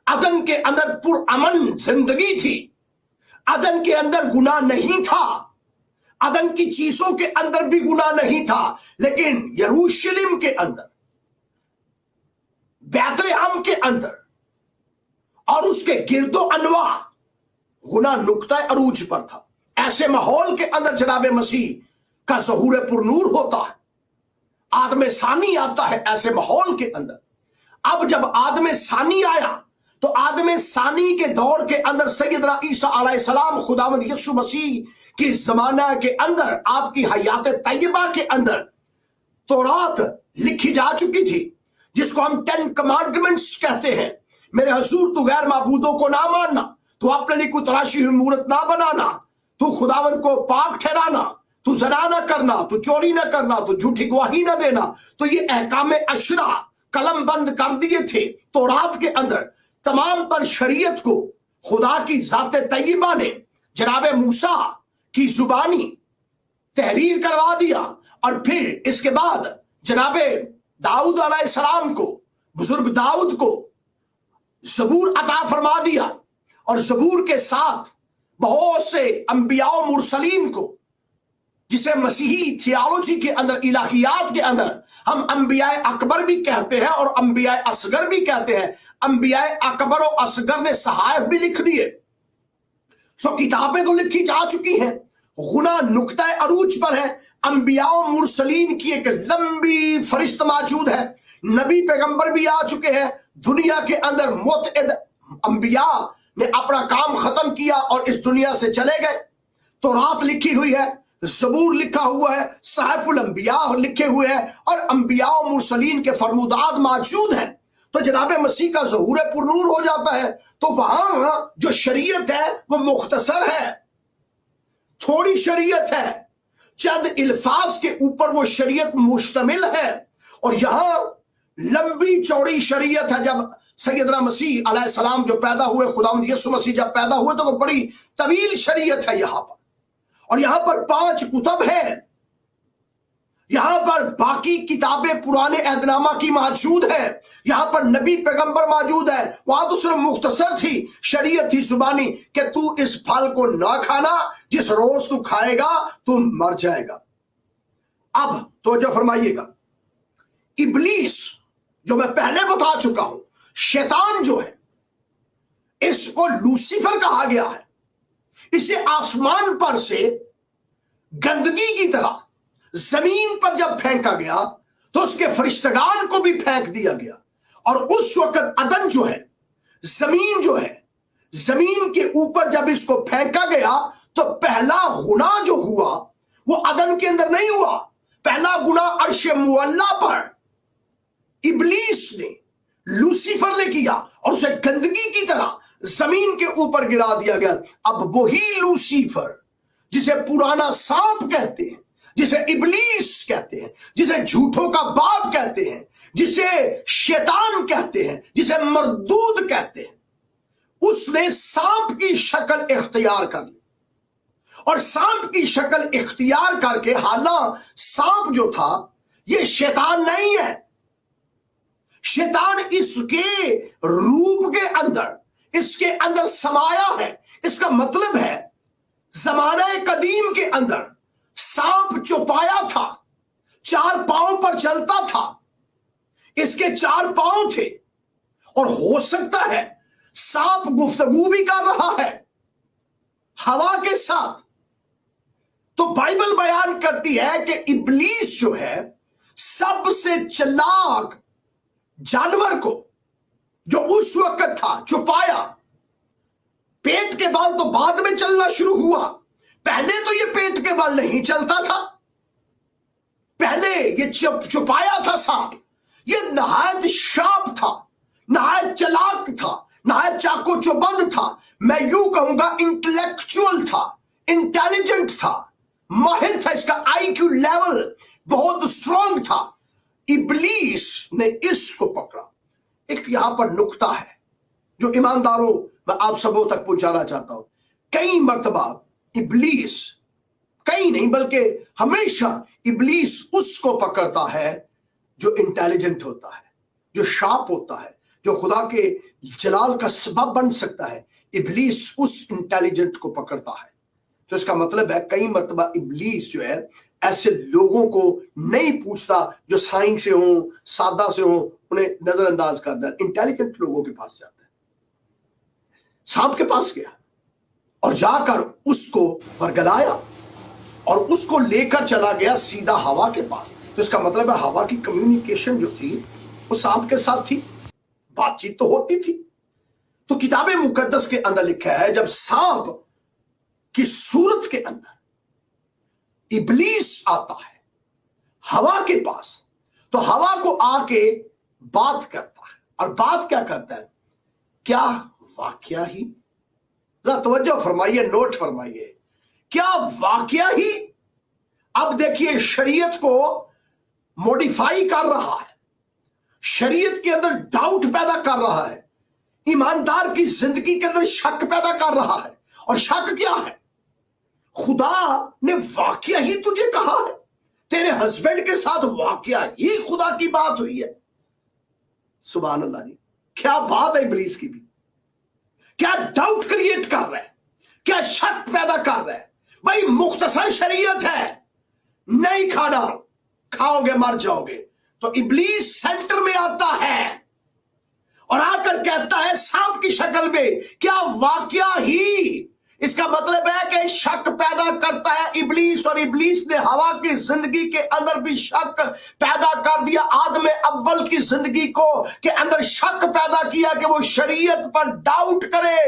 عدن کے اندر پرامن زندگی تھی، عدن کے اندر گناہ نہیں تھا، عدن کی چیزوں کے اندر بھی گناہ نہیں تھا، لیکن یروشلم کے اندر، بیت لحم کے اندر اور اس کے گرد و انواع گناہ نقطۂ عروج پر تھا۔ ایسے ماحول کے اندر جناب مسیح کا ظہور پر نور ہوتا ہے، آدم ثانی آتا ہے ایسے ماحول کے اندر۔ اب جب آدم ثانی آیا تو آدم ثانی کے دور کے اندر سیدنا عیسیٰ علیہ السلام خداوند یسوع مسیح کی زمانہ کے اندر، آپ کی حیات طیبہ کے اندر تورات لکھی جا چکی تھی، جس کو ہم 10 کمانڈمنٹس کہتے ہیں۔ میرے حضور، تو غیر معبودوں کو نہ ماننا، تو اپنے لیے کوئی تراشی ہوئی مورت نہ بنانا، تو خداوند کو پاک ٹھہرانا، تو زنا نہ کرنا، تو چوری نہ کرنا، تو جھوٹی گواہی نہ دینا۔ تو یہ احکام عشرہ قلم بند کر دیے تھے تورات کے اندر۔ تمام پر شریعت کو خدا کی ذات طیبہ نے جناب موسیٰ کی زبانی تحریر کروا دیا، اور پھر اس کے بعد جناب داؤد علیہ السلام کو، بزرگ داؤد کو زبور عطا فرما دیا، اور زبور کے ساتھ بہت سے انبیاء و مرسلین کو، جسے مسیحی تھیالوجی کے اندر، الہیات کے اندر ہم انبیاء اکبر بھی کہتے ہیں اور انبیاء اصغر بھی کہتے ہیں۔ انبیاء اکبر و اصغر نے صحائف بھی لکھ دیے، سو کتابیں تو لکھی جا چکی ہیں، گناہ نقطۂ عروج پر ہے۔ انبیاء و مرسلین کی ایک لمبی فہرست موجود ہے، نبی پیغمبر بھی آ چکے ہیں دنیا کے اندر، متعدد انبیاء نے اپنا کام ختم کیا اور اس دنیا سے چلے گئے۔ تورات لکھی ہوئی ہے، زبور لکھا ہوا ہے، صحائف الانبیاء لکھے ہوئے ہیں، اور انبیاء و مرسلین کے فرمودات موجود ہیں۔ تو جناب مسیح کا ظہور پر نور ہو جاتا ہے، تو وہاں جو شریعت ہے وہ مختصر ہے، थोड़ी शरीयत है, चंद इल्फाज के ऊपर वो शरीयत मुश्तमिल है, और यहां लंबी चौड़ी शरीयत है। जब सैयदना मसीह अलैहिस्सलाम जो पैदा हुए, खुदावंद यीशु मसीह जब पैदा हुए, तो वो बड़ी तवील शरीयत है यहां पर। और यहां पर 5 कुतब है, यहां पर बाकी किताबें पुराने अहदनामा की मौजूद है, यहां पर नबी पैगंबर मौजूद है। वहां तो सिर्फ मुख्तसर थी शरीयत थी जुबानी कि तू इस फल को ना खाना, जिस रोज तू खाएगा तू मर जाएगा। अब तो जो फरमाइएगा, इब्लीस जो मैं पहले बता चुका हूं, शैतान जो है, इसको लूसीफर कहा गया है। इसे आसमान पर से गंदगी की तरह जमीन पर जब फेंका गया तो उसके फरिश्तगान को भी फेंक दिया गया। और उस वक्त अदन जो है, जमीन जो है, जमीन के ऊपर जब इसको फेंका गया तो पहला गुनाह जो हुआ वो अदन के अंदर नहीं हुआ। पहला गुनाह अर्श मुअल्ला पर इब्लीस ने, लूसीफर ने किया और उसे गंदगी की तरह जमीन के ऊपर गिरा दिया गया। अब वही लूसीफर जिसे पुराना सांप कहते हैं, जिसे इब्लीस कहते हैं, जिसे झूठों का बाप कहते हैं, जिसे शैतान कहते हैं, जिसे मरदूद कहते हैं, उसने सांप की शक्ल इख्तियार कर ली। और सांप की शक्ल इख्तियार करके, हालांकि सांप जो था ये शैतान नहीं है, शैतान इसके रूप के अंदर, इसके अंदर समाया है। इसका मतलब है जमाने कदीम के अंदर सांप चौपाया था, 4 पांव पर चलता था, इसके 4 पांव थे, और हो सकता है सांप गुफ्तगू भी कर रहा है हवा के साथ। तो बाइबल बयान करती है कि इब्लीस जो है सबसे चालाक जानवर को जो उस वक्त था छुपाया। पेट के बाल तो बाद में चलना शुरू हुआ, पहले तो ये पेट के बाल नहीं चलता था, पहले ये छुपाया था सांप। ये नहायत शार्प था, नहायत चालाक था, नहायत चाको चौबंद था। मैं यूं कहूंगा इंटेलेक्चुअल था, इंटेलिजेंट था, माहिर था, इसका आईक्यू लेवल बहुत स्ट्रांग था। इब्लीस ने इसको पकड़ा। एक यहां पर नुक्ता है जो ईमानदारों मैं आप सबों तक पहुंचाना चाहता हूं। कई मर्तबा इब्लीस, कई नहीं बल्कि हमेशा इब्लीस उसको पकड़ता है जो इंटेलिजेंट होता है, जो शार्प होता है, जो खुदा के जलाल का सबब बन सकता है। इब्लीस उस इंटेलिजेंट को पकड़ता है। तो इसका मतलब है कई मर्तबा इब्लीस जो है ऐसे लोगों को नहीं पूछता जो साइंस से हो, सादा से हो, उन्हें नजरअंदाज करता है। इंटेलिजेंट लोगों के पास जाता है। सांप के पास गया और जाकर उसको वरगलाया और उसको लेकर चला गया सीधा हवा के पास। तो इसका मतलब है हवा की कम्युनिकेशन जो थी वो सांप के साथ थी, बातचीत तो होती थी। तो किताबे मुकद्दस के अंदर लिखा है जब सांप की सूरत के अंदर इब्लीस आता है हवा के पास, तो हवा को आके बात करता है। और बात क्या करता है? क्या वाकया ही, जरा तवज्जो फरमाइए, नोट फरमाइए, क्या वाकया ही। अब देखिए शरीयत को मॉडिफाई कर रहा है, शरीयत के अंदर डाउट पैदा कर रहा है, ईमानदार की जिंदगी के अंदर शक पैदा कर रहा है। और शक क्या है? खुदा ने वाकया ही तुझे कहा है, तेरे हस्बैंड के साथ वाकया ही खुदा की बात हुई है। सुभान अल्लाह जी, क्या बात है इब्लीस की भी। क्या डाउट क्रिएट कर रहा है, क्या शक पैदा कर रहा है। भाई मुख्तसर शरीयत है, नहीं खाना, खाओगे मर जाओगे। तो इब्लीस सेंटर में आता है और आकर कहता है सांप की शक्ल में, क्या वाकया ही। इसका मतलब है कि शक पैदा करता है इब्लीस, और इब्लीस ने हवा की जिंदगी के अंदर भी शक पैदा कर दिया। आदम अव्वल की जिंदगी को के अंदर शक पैदा किया कि वो शरीयत पर डाउट करे।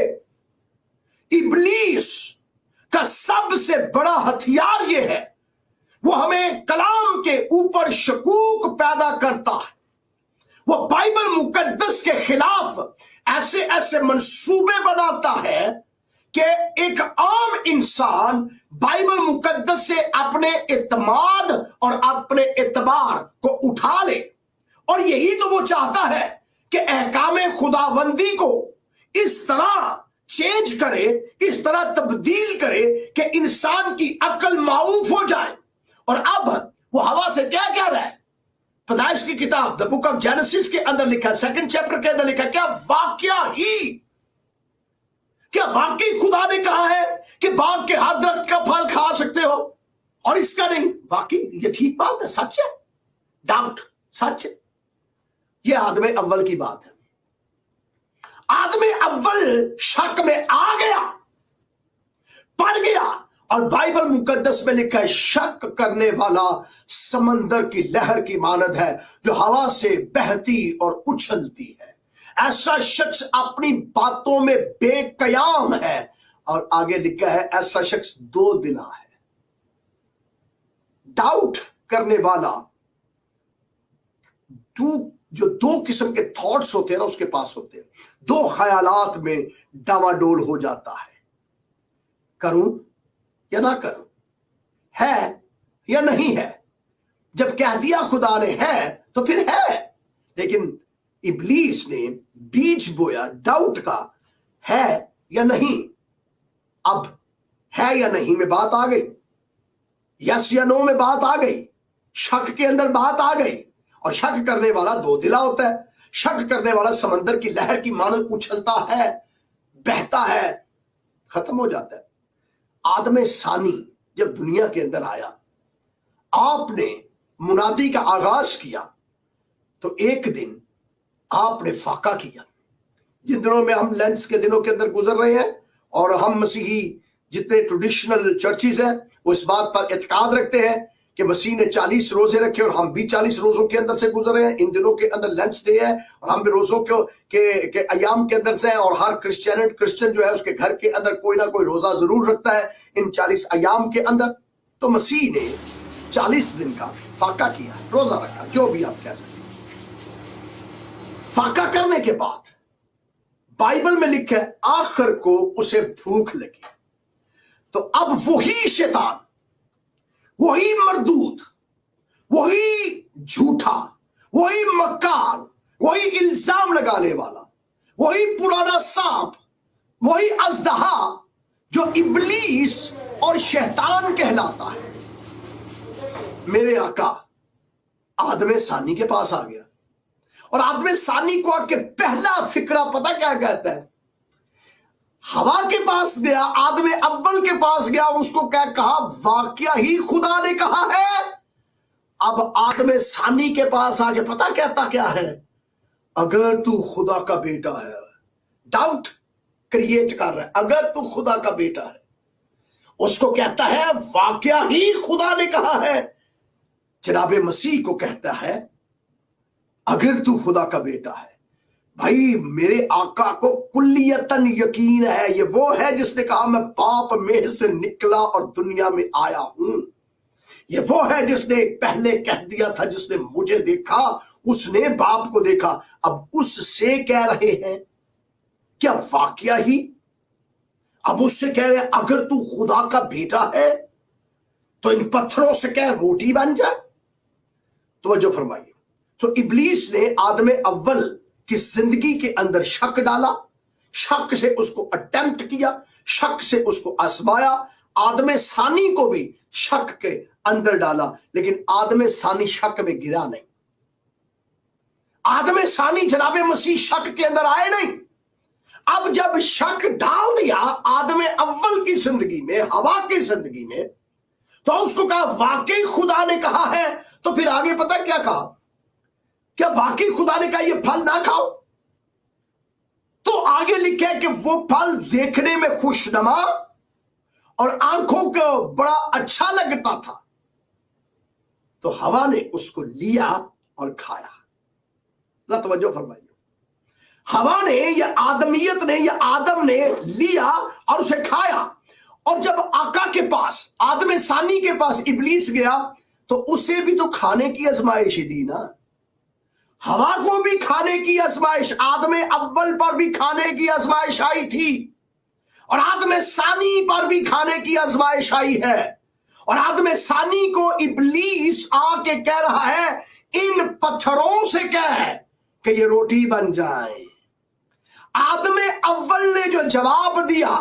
इब्लीस का सबसे बड़ा हथियार यह है, वो हमें कलाम के ऊपर शकूक पैदा करता है। वो बाइबल मुकद्दस के खिलाफ ऐसे ऐसे मंसूबे बनाता है कि एक आम इंसान बाइबल मुकद्दस से अपने इत्माद और अपने इतबार को उठा ले, और यही तो वो चाहता है कि अहकामे खुदाबंदी को इस तरह चेंज करे, इस तरह तब्दील करे कि इंसान की अक्ल माऊफ हो जाए। और अब वो हवा से क्या कह रहा है? पैदाइश की किताब द बुक ऑफ जेनेसिस के अंदर लिखा है, 2nd चैप्टर के अंदर लिखा है, क्या वाकई खुदा ने कहा है कि बाग के हर दरख्त का फल खा सकते हो और इसका नहीं? वाकई ये ठीक बात है, सच है? डाउट सच है? ये आदम अव्वल की बात है। आदम अव्वल शक में आ गया, पड़ गया, और बाइबल मुकद्दस में लिखा है शक करने वाला समंदर की लहर की मानद है जो हवा से बहती और उछलती है। ऐसा शख्स अपनी बातों में बेकयाम है, और आगे लिखा है ऐसा शख्स दो दिला है। डाउट करने वाला जो दो किस्म के थॉट्स होते हैं ना उसके पास होते हैं, दो ख्यालात में डावाडोल हो जाता है, करूं या ना करूं, है या नहीं है। जब कह दिया खुदा ने है तो फिर है, लेकिन इब्लीस ने बीज बोया डाउट का, है या नहीं। अब है या नहीं में बात आ गई, यस या नो में बात आ गई, शक के अंदर बात आ गई, और शक करने वाला दो दिला होता है। शक करने वाला समंदर की लहर की मानद उछलता है, बहता है, खत्म हो जाता है। आदम सानी जब दुनिया के अंदर आया, आपने मुनादी का आगाज किया, तो एक दिन आपने फाका किया। जिन दिनों में हम लेंट्स के दिनों के अंदर गुजर रहे हैं, और हम मसीही जितने ट्रेडिशनल चर्चेज हैं वो इस बात पर इत्काद रखते हैं कि मसीह ने 40 रोजे रखे, और हम भी 40 रोजों के अंदर से गुजर रहे हैं। इन दिनों के अंदर लेंट्स डे है, और हम भी रोजों के अयाम के अंदर से हैं, और हर क्रिश्चियन जो है उसके घर के अंदर कोई ना कोई रोजा जरूर रखता है इन 40 अयाम के अंदर। तो मसीह ने 40 दिन का फाका किया, रोजा रखा, जो भी आप कह सकते। फाका करने के बाद बाइबल में लिखा है आखिर को उसे भूख लगी। तो अब वही शैतान, वही मरदूत, वही झूठा, वही मक्कार, वही इल्जाम लगाने वाला, वही पुराना सांप, वही अजदहा जो इब्लीस और शैतान कहलाता है, मेरे आका आदम सानी के पास आ गया। और आदम सानी को आके पहला फिक्रा पता क्या कहता है? हवा के पास गया, आदम अव्वल के पास गया, और उसको क्या कहा? वाकया ही खुदा ने कहा है। अब आदम सानी के पास आके पता कहता क्या है? अगर तू खुदा का बेटा है, डाउट क्रिएट कर रहा है, अगर तू खुदा का बेटा है, उसको कहता है वाकया ही खुदा ने कहा है। जनाब मसीह को कहता है अगर तू खुदा का बेटा है। भाई मेरे आका को कुल्लियतन यकीन है, ये वो है जिसने कहा मैं बाप में से निकला और दुनिया में आया हूं। ये वो है जिसने पहले कह दिया था जिसने मुझे देखा उसने बाप को देखा। अब उससे कह रहे हैं क्या वाकया ही? अब उससे कह रहे हैं अगर तू खुदा का बेटा है तो इन पत्थरों से क्या रोटी बन जाए? तो जो फरमाइए। तो इब्लीस ने आदम अव्वल की जिंदगी के अंदर शक डाला, शक से उसको अटेम्प्ट किया, शक से उसको आजमाया। आदम सानी को भी शक के अंदर डाला, लेकिन आदम सानी शक में गिरा नहीं। आदम सानी जनाबे मसीह शक के अंदर आए नहीं। अब जब शक डाल दिया आदम अव्वल की जिंदगी में, हवा की जिंदगी में, तो उसको कहा वाकई खुदा ने कहा है। तो फिर आगे पता क्या कहा? क्या वाकई खुदा ने कहा ये फल ना खाओ? तो आगे लिखा है कि वो फल देखने में खुशनुमा और आंखों को बड़ा अच्छा लगता था। तो हवा ने उसको लिया और खाया। जरा तवज्जो फरमाइए। हवा ने या आदमियत ने या आदम ने लिया और उसे खाया। और जब आका के पास, आदम सानी के पास इब्लीस गया तो उसे भी तो खाने की आजमाइश दी ना। हवा को भी खाने की आजमाइश, आदम अव्वल पर भी खाने की आजमाइश आई थी। और आदम सानी पर भी खाने की आजमाइश आई है, और आदम सानी को इब्लीस आके कह रहा है इन पत्थरों से क्या है कि ये रोटी बन जाए। आदम अव्वल ने जो जवाब दिया,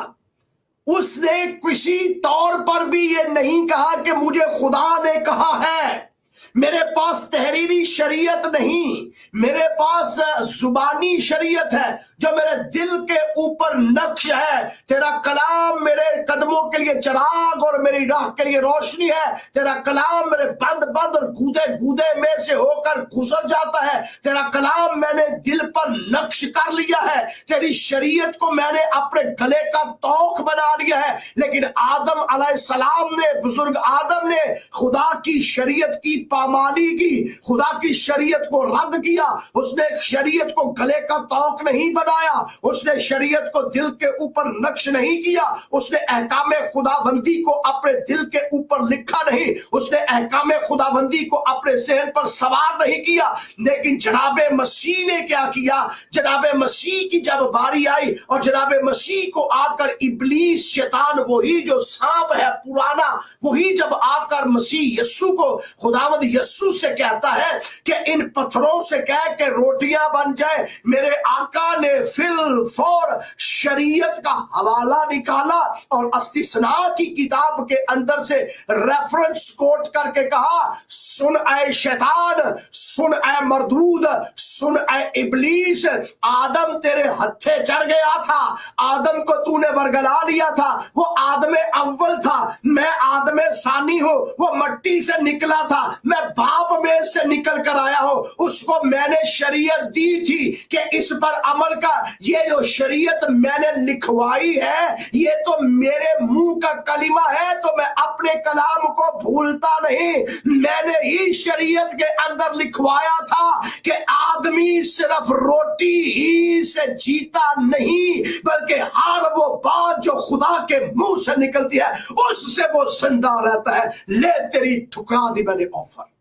उसने किसी तौर पर भी ये नहीं कहा कि मुझे खुदा ने कहा है। मेरे पास तहरीरी शरीयत नहीं, मेरे पास जुबानी शरीयत है जो मेरे दिल के ऊपर नक्श है। तेरा कलाम मेरे कदमों के लिए चिराग और मेरी राह के लिए रोशनी है। तेरा कलाम मेरे बंद बंद और गूदे गूदे में से होकर गुजर जाता है। तेरा कलाम मैंने दिल पर नक्श कर लिया है। तेरी शरीयत को मैंने अपने गले का तौक बना लिया है। लेकिन आदम अलैहिस्सलाम ने, बुजुर्ग आदम ने खुदा की शरीयत की पामाली की, खुदा की शरीयत को रद्द किया। उसने शरीयत को गले का तौक नहीं बनाया, उसने शरीयत को दिल के ऊपर नक्श नहीं किया, उसने अहकामे खुदाबंदी को अपने दिल के ऊपर लिखा नहीं, उसने अहकामे खुदाबंदी को अपने सहन पर सवार नहीं किया। लेकिन जनाबे मसीह ने क्या किया? जनाबे मसीह की जब बारी आई और जनाबे मसीह को आकर इब्लीस शैतान, वही जो सांप है पुराना, वही जब आकर मसीह यस्सु को, खुदावंद यस्सु से कहता है कि इन पत्थरों से कह के रोटियां बन जाए, मेरे आका ने फिल फौर शरीयत का हवाला निकाला और इस्तिस्ना की किताब के अंदर से रेफरेंस कोट करके कहा, सुन ऐ शैतान, सुन ऐ मरदूद, सुन ऐ इब्लीस, आदम तेरे हत्थे चढ़ गया था, आदम को तूने बरगला लिया था, वो आदम अव्वल था, मैं आदम सानी हूं, वो मट्टी से निकला था, मैं बाप में से निकल कर आया हूं, उसको मैंने शरीयत दी थी कि इस पर अमल कर। ये जो शरीयत मैंने लिखवाई है ये तो मेरे मुंह का कलिमा है, तो मैं अपने कलाम को भूलता नहीं। मैंने ही शरीयत के अंदर लिखवाया था कि आदमी सिर्फ रोटी ही से जीता नहीं, बल्कि हर वो बात जो खुदा के मुंह से निकलती है उससे वो जिंदा रहता है। ले तेरी ठुकरा दी मैंने ऑफर,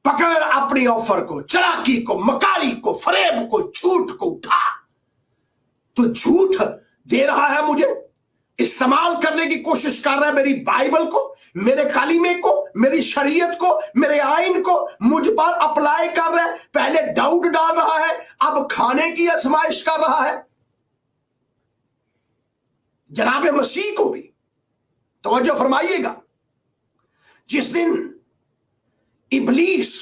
पकड़ अपनी ऑफर को, चालाकी को, मकारी को, फरेब को, झूठ को उठा। तो झूठ दे रहा है मुझे, इस्तेमाल करने की कोशिश कर रहा है मेरी बाइबल को, मेरे कलीमे को, मेरी शरीयत को, मेरे आइन को मुझ पर अप्लाई कर रहा है। पहले डाउट डाल रहा है, अब खाने की आजमाइश कर रहा है। जनाबे मसीह को भी तवज्जो फरमाइएगा, जिस दिन इब्लीस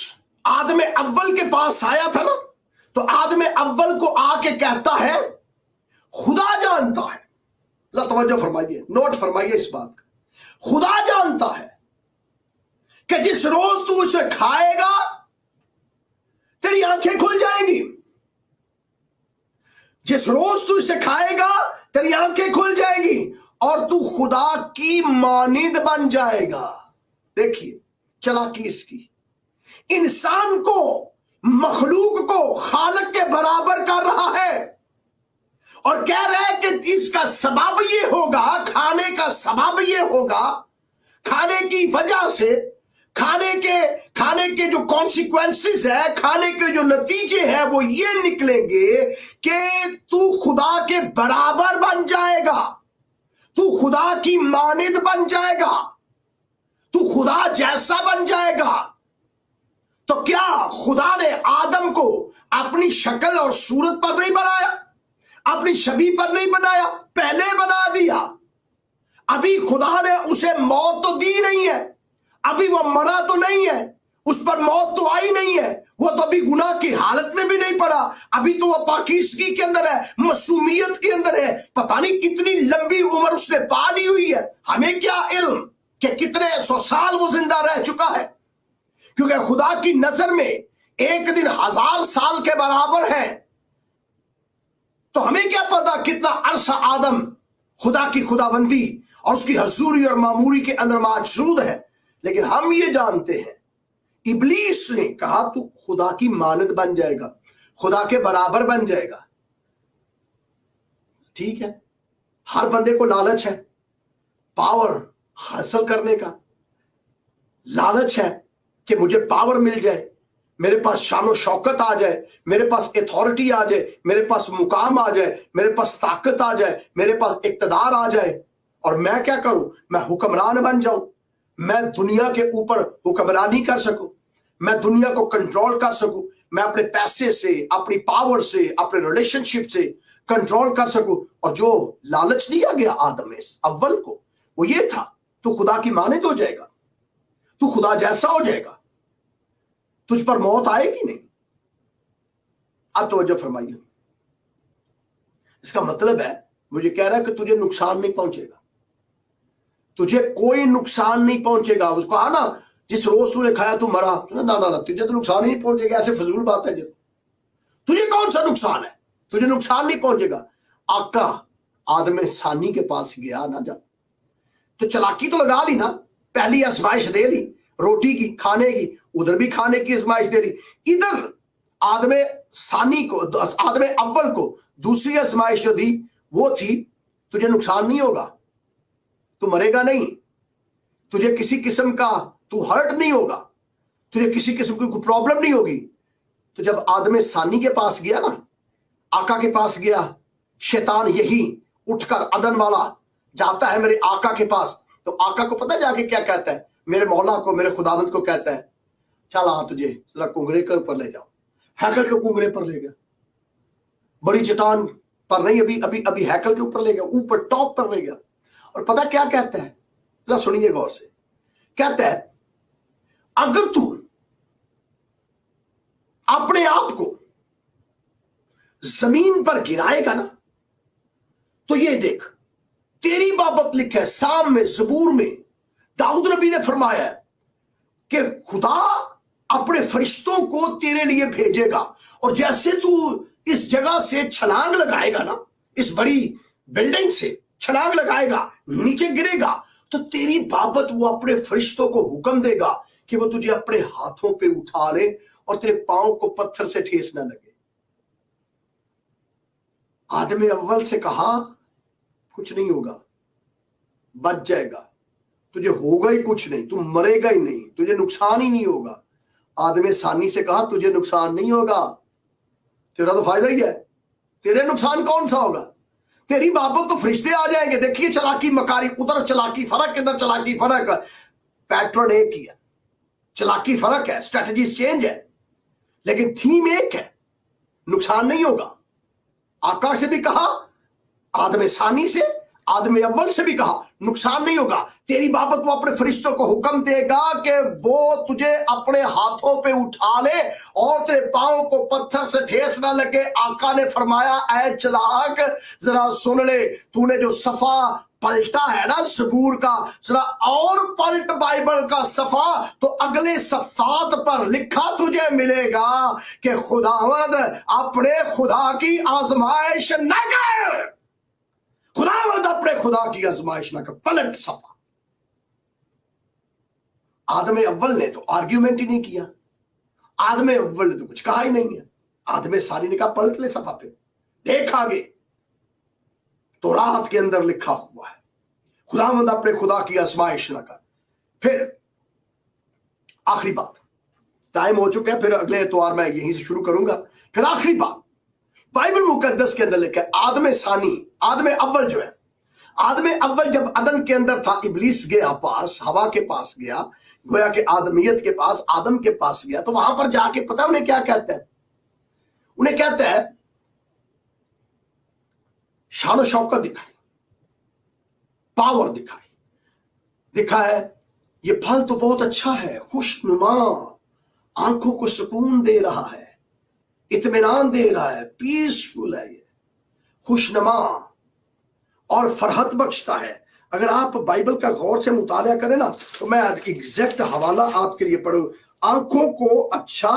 आदम अव्वल के पास आया था ना, तो आदम अव्वल को आके कहता है खुदा जानता है, तवज्जो फरमाइए, नोट फरमाइए इस बात का, खुदा जानता है कि जिस रोज तू उसे खाएगा तेरी आंखें खुल जाएंगी, जिस रोज तू इसे खाएगा तेरी आंखें खुल जाएंगी और तू खुदा की मानिंद बन जाएगा। देखिए चालाकी इसकी, इंसान को, मखलूक को खालिक के बराबर कर रहा है और कह रहा है कि इसका सबब ये होगा, खाने का सबब ये होगा, खाने की वजह से, खाने के जो कॉन्सिक्वेंसेस है, खाने के जो नतीजे हैं वो ये निकलेंगे कि तू खुदा के बराबर बन जाएगा, तू खुदा की मानिंद बन जाएगा, तू खुदा जैसा बन जाएगा। तो क्या खुदा ने आदम को अपनी शक्ल और सूरत पर नहीं बनाया, अपनी छवि पर नहीं बनाया? पहले बना दिया। अभी खुदा ने उसे मौत तो दी नहीं है, अभी वो मरा तो नहीं है, उस पर मौत तो आई नहीं है, वो तो अभी गुनाह की हालत में भी नहीं पड़ा, अभी तो वो पाकीज़गी के अंदर है, मासूमियत के अंदर है। पता नहीं कितनी लंबी उम्र उसने पा ली हुई है, हमें क्या इल्म कि कितने 100 साल वो जिंदा रह चुका है, क्योंकि खुदा की नजर में एक दिन 1000 साल के बराबर है। तो हमें क्या पता कितना अरसा आदम खुदा की खुदाबंदी और उसकी हजूरी और मामूरी के अंदर मौजूद है। लेकिन हम ये जानते हैं इब्लीस ने कहा तू खुदा की मानद बन जाएगा, खुदा के बराबर बन जाएगा। ठीक है, हर बंदे को लालच है, पावर हासिल करने का लालच है कि मुझे पावर मिल जाए, मेरे पास शानो शौकत आ जाए, मेरे पास अथॉरिटी आ जाए, मेरे पास मुकाम आ जाए, मेरे पास ताकत आ जाए, मेरे पास इक़्तिदार आ जाए, और मैं क्या करूं, मैं हुक्मरान बन जाऊं, मैं दुनिया के ऊपर हुक्मरानी कर सकूं, मैं दुनिया को कंट्रोल कर सकूं, मैं अपने पैसे से, अपनी पावर से, अपने रिलेशनशिप से कंट्रोल कर सकूं। और जो लालच दिया गया आदम अव्वल को, वो ये था, तू खुदा की मानद हो जाएगा, तू खुदा जैसा हो जाएगा, तुझ पर मौत आएगी नहीं। अब तवज्जो फरमाइए, इसका मतलब है मुझे कह रहा है कि तुझे नुकसान नहीं पहुंचेगा, तुझे कोई नुकसान नहीं पहुंचेगा। उसको कहा ना, जिस रोज तूने खाया तू मरा, ना ना ना, तुझे तो नुकसान ही नहीं पहुंचेगा, ऐसे फजूल बात है। तुझे कौन सा नुकसान है, तुझे नुकसान नहीं पहुंचेगा। आका आदम सानी के पास गया ना जब, तो चलाकी तो लगा ली ना, पहली आजमाइश दे ली रोटी की खाने की, उधर भी खाने की आजमाइश दे ली, इधर आदम सानी को, आदम अव्वल को दूसरी आजमाइश जो दी वो थी, तुझे नुकसान नहीं होगा, तू मरेगा नहीं, तुझे किसी किस्म का तू हर्ट नहीं होगा, तुझे किसी किस्म की कोई प्रॉब्लम नहीं होगी। तो जब आदम सानी के पास गया ना, आका के पास गया, शैतान यही उठकर अदन वाला जाता है मेरे आका के पास, तो आका को पता जाके क्या कहता है, मेरे मौला को, मेरे खुदावंद को कहता है, चल आ तुझे जरा कुंगरे के ऊपर ले जाओ। हैकल के कुंगरे पर ले गया, बड़ी चट्टान पर नहीं, अभी अभी अभी हैकल के ऊपर ले गया, ऊपर टॉप पर ले गया। और पता क्या कहता है, जरा सुनिए गौर से, कहता है अगर तू अपने आप को जमीन पर गिराएगा ना, तो ये देख तेरी बाबत लिखा है साम में, ज़बूर में दाऊद नबी ने फरमाया है कि खुदा अपने फरिश्तों को तेरे लिए भेजेगा, और जैसे तू इस जगह से छलांग लगाएगा ना, इस बड़ी बिल्डिंग से छलांग लगाएगा, नीचे गिरेगा, तो तेरी बाबत वो अपने फरिश्तों को हुक्म देगा कि वो तुझे अपने हाथों पे उठा ले और तेरे पांव को पत्थर से ठेस ना लगे। आदम अव्वल से कहा कुछ नहीं होगा, बच जाएगा, तुझे होगा ही कुछ नहीं, तू मरेगा ही नहीं, तुझे नुकसान ही नहीं होगा। आदम सानी से कहा तुझे नुकसान नहीं होगा, तेरा तो फायदा ही है, तेरे नुकसान कौन सा होगा, तेरी बाबत तो फरिश्ते आ जाएंगे। देखिए चलाकी मकारी, उधर चलाकी फर्क, इधर चलाकी फर्क, पैटर्न एक ही है, चलाकी फर्क है, स्ट्रेटजीज चेंज है, लेकिन थीम एक है, नुकसान नहीं होगा। आकाश से भी कहा, आदम सानी से, आदम अव्वल से भी कहा नुकसान नहीं होगा। तेरी बाबत वो अपने फरिश्तों को हुक्म देगा कि वो तुझे अपने हाथों पे उठा ले और तेरे पांव को पत्थर से ठेस ना लगे। आका ने फरमाया, ऐ चलाक जरा सुन ले, तूने जो सफा पलटा है ना ज़बूर का, जरा और पलट बाइबल का सफा, तो अगले सफात पर लिखा तुझे मिलेगा कि खुदावंद अपने खुदा की आजमाइश न कर, खुदावंद अपने खुदा की आजमाइश न कर। पलट सफा। आदम अव्वल ने तो आर्ग्यूमेंट ही नहीं किया, आदम अव्वल ने तो कुछ कहा ही नहीं है। आदम सानी ने कहा पलट ले सफा पे, देख आगे तो रात के अंदर लिखा हुआ है, खुदावंद अपने खुदा की आजमाइश न कर। फिर आखिरी बात, टाइम हो चुका है, फिर अगले एतवार मैं यहीं से शुरू करूंगा। फिर आखिरी बात बाइबल मुकद्दस के अंदर लिखा है, आदम सानी, आदम अव्वल जो है, आदम अव्वल जब अदन के अंदर था, इब्लीस गया पास, हवा के पास गया, गोया के आदमियत के पास, आदम के पास गया, तो वहां पर जाके पता उन्हें क्या कहता है, उन्हें कहता है शान शौकत दिखाई, पावर दिखाई, दिखा है ये फल तो बहुत अच्छा है, खुशनुमा, आंखों को सुकून दे रहा है, इत्मीनान दे रहा है, पीसफुल है, ये खुशनुमा और फरहत बख्शता है। अगर आप बाइबल का गौर से मुताला करें ना, तो मैं एग्जैक्ट हवाला आपके लिए पढ़ूं, आंखों को अच्छा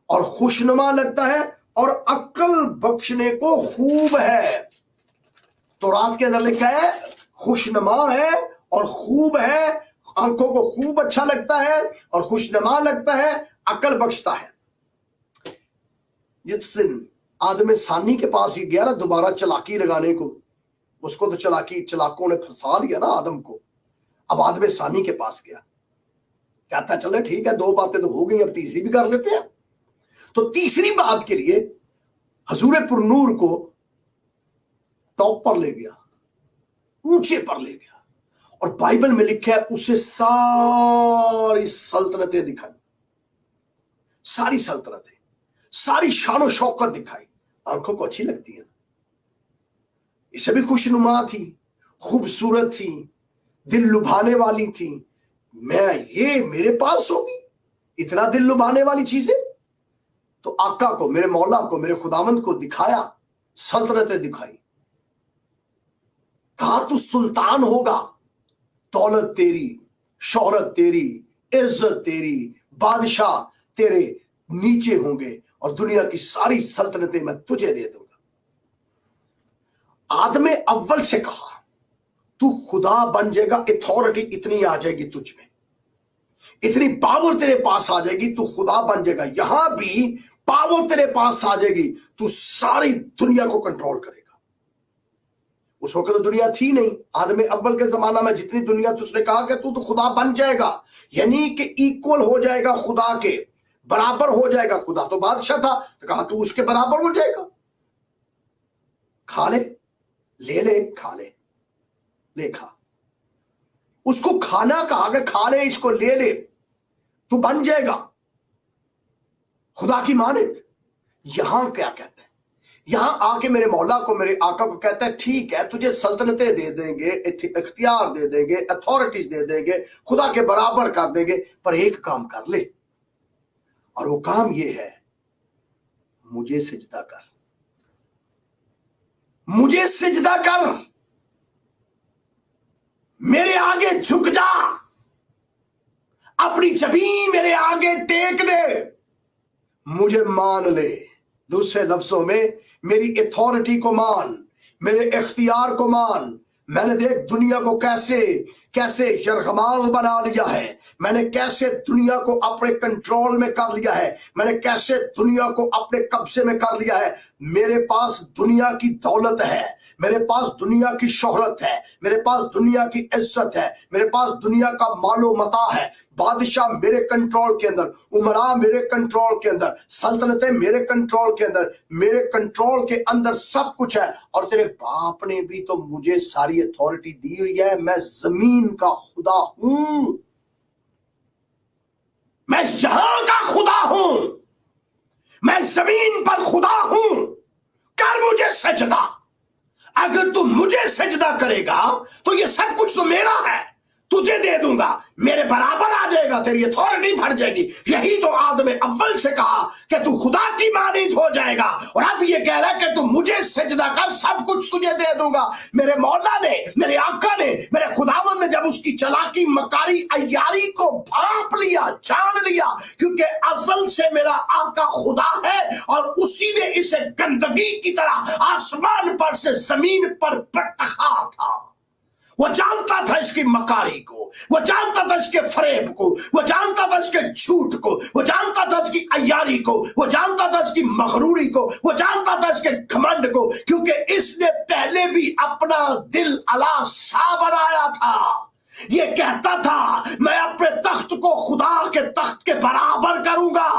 और खुशनुमा लगता है और अक्ल बख्शने को खूब है। तो रात के अंदर लिखा है खुशनुमा है और खूब है, आंखों को खूब अच्छा लगता है और खुशनुमा लगता है, अकल बख्शता है। जिस दिन आदम सानी के पास ही गया ना दोबारा चलाकी लगाने को, उसको तो चलाकों ने फंसा लिया ना आदम को। अब आदम सानी के पास गया, कहता चले ठीक है, दो बातें तो हो गई, अब तीसरी भी कर लेते हैं। तो तीसरी बात के लिए हजूर पुरनूर को टॉप पर ले गया, ऊंचे पर ले गया, और बाइबल में लिखा है उसे सारी सल्तनतें दिखाई, सारी सल्तनतें, सारी शान शौकत दिखाई। आंखों को अच्छी लगती है, इसे भी खुशनुमा थी, खूबसूरत थी, दिल लुभाने वाली थी। मैं ये मेरे पास होगी, इतना दिल लुभाने वाली चीजें। तो आका को, मेरे मौला को, मेरे खुदावंद को दिखाया, सल्तनतें दिखाई। कहा तू सुल्तान होगा, दौलत तेरी, शोहरत तेरी, इज्जत तेरी, बादशाह तेरे नीचे होंगे, और दुनिया की सारी सल्तनतें मैं तुझे दे दूंगा। आदम अव्वल से कहा तू खुदा बन जाएगा, अथॉरिटी इतनी आ जाएगी तुझ में, इतनी पावर तेरे पास आ जाएगी, तू खुदा बन जाएगा। यहां भी पावर तेरे पास आ जाएगी, तू सारी दुनिया को कंट्रोल करेगा। उस वक्त तो दुनिया थी नहीं, आदम अव्वल के जमाना में जितनी दुनिया थी, उसने कहा कि तू तो खुदा बन जाएगा, यानी कि इक्वल हो जाएगा, खुदा के बराबर हो जाएगा। खुदा तो बादशाह था, तो कहा तू उसके बराबर हो जाएगा। खा ले, ले ले, खा ले, ले खा। उसको खाना कहा कि खा ले, इसको ले ले, तू बन जाएगा खुदा की मानित। यहां क्या कहते हैं, यहां आके मेरे मौला को, मेरे आका को कहता है ठीक है, तुझे सल्तनतें दे देंगे, इख्तियार दे देंगे, अथॉरिटीज दे देंगे, खुदा के बराबर कर देंगे, पर एक काम कर ले, और वो काम ये है, मुझे सिजदा कर, मुझे सिजदा कर, मेरे आगे झुक जा, अपनी जबीन मेरे आगे टेक दे, मुझे मान ले। दूसरे लफ्जों में मेरी अथॉरिटी को मान, मेरे इख्तियार को मान। मैंने देख दुनिया को कैसे कैसे यरगमाल बना लिया है, मैंने कैसे दुनिया को अपने कंट्रोल में कर लिया है, मैंने कैसे दुनिया को अपने कब्जे में कर लिया है। मेरे पास दुनिया की दौलत है, मेरे पास दुनिया की शोहरत है, मेरे पास दुनिया की इज्जत है, मेरे पास दुनिया का मालो मता है। बादशाह मेरे कंट्रोल के अंदर, उमरा मेरे कंट्रोल के अंदर, सल्तनतें मेरे कंट्रोल के अंदर, मेरे कंट्रोल के अंदर सब कुछ है। और तेरे बाप ने भी तो मुझे सारी अथॉरिटी दी हुई है। मैं जमीन का खुदा हूं, मैं इस जहां का खुदा हूं, मैं जमीन पर खुदा हूं, कर मुझे सजदा। अगर तू मुझे सजदा करेगा तो ये सब कुछ तो मेरा है, तुझे दे दूंगा, मेरे बराबर आ जाएगा, तेरी अथॉरिटी बढ़ जाएगी। यही तो आदम अव्वल से कहा कि तू खुदा की मानित हो जाएगा, और अब ये कह रहा है कि तू मुझे सजदा कर, सब कुछ तुझे दे दूंगा। मेरे मौला ने, मेरे आका ने, मेरे खुदावंद ने जब उसकी चालाकी, मकारी, अय्यारी को भांप लिया, जान लिया, क्योंकि असल से मेरा आका खुदा है, और उसी ने इसे गंदगी की तरह आसमान पर से जमीन पर पटका था। वो जानता था इसकी मकारी को, वो जानता था इसके फरेब को, वो जानता था इसके झूठ को, वो जानता था इसकी अय्यारी को, वो जानता था इसकी मगरूरी को, वो जानता था इसके घमंड को, क्योंकि इसने पहले भी अपना दिल अला सा बनाया था। ये कहता था मैं अपने तख्त को खुदा के तख्त के बराबर करूंगा,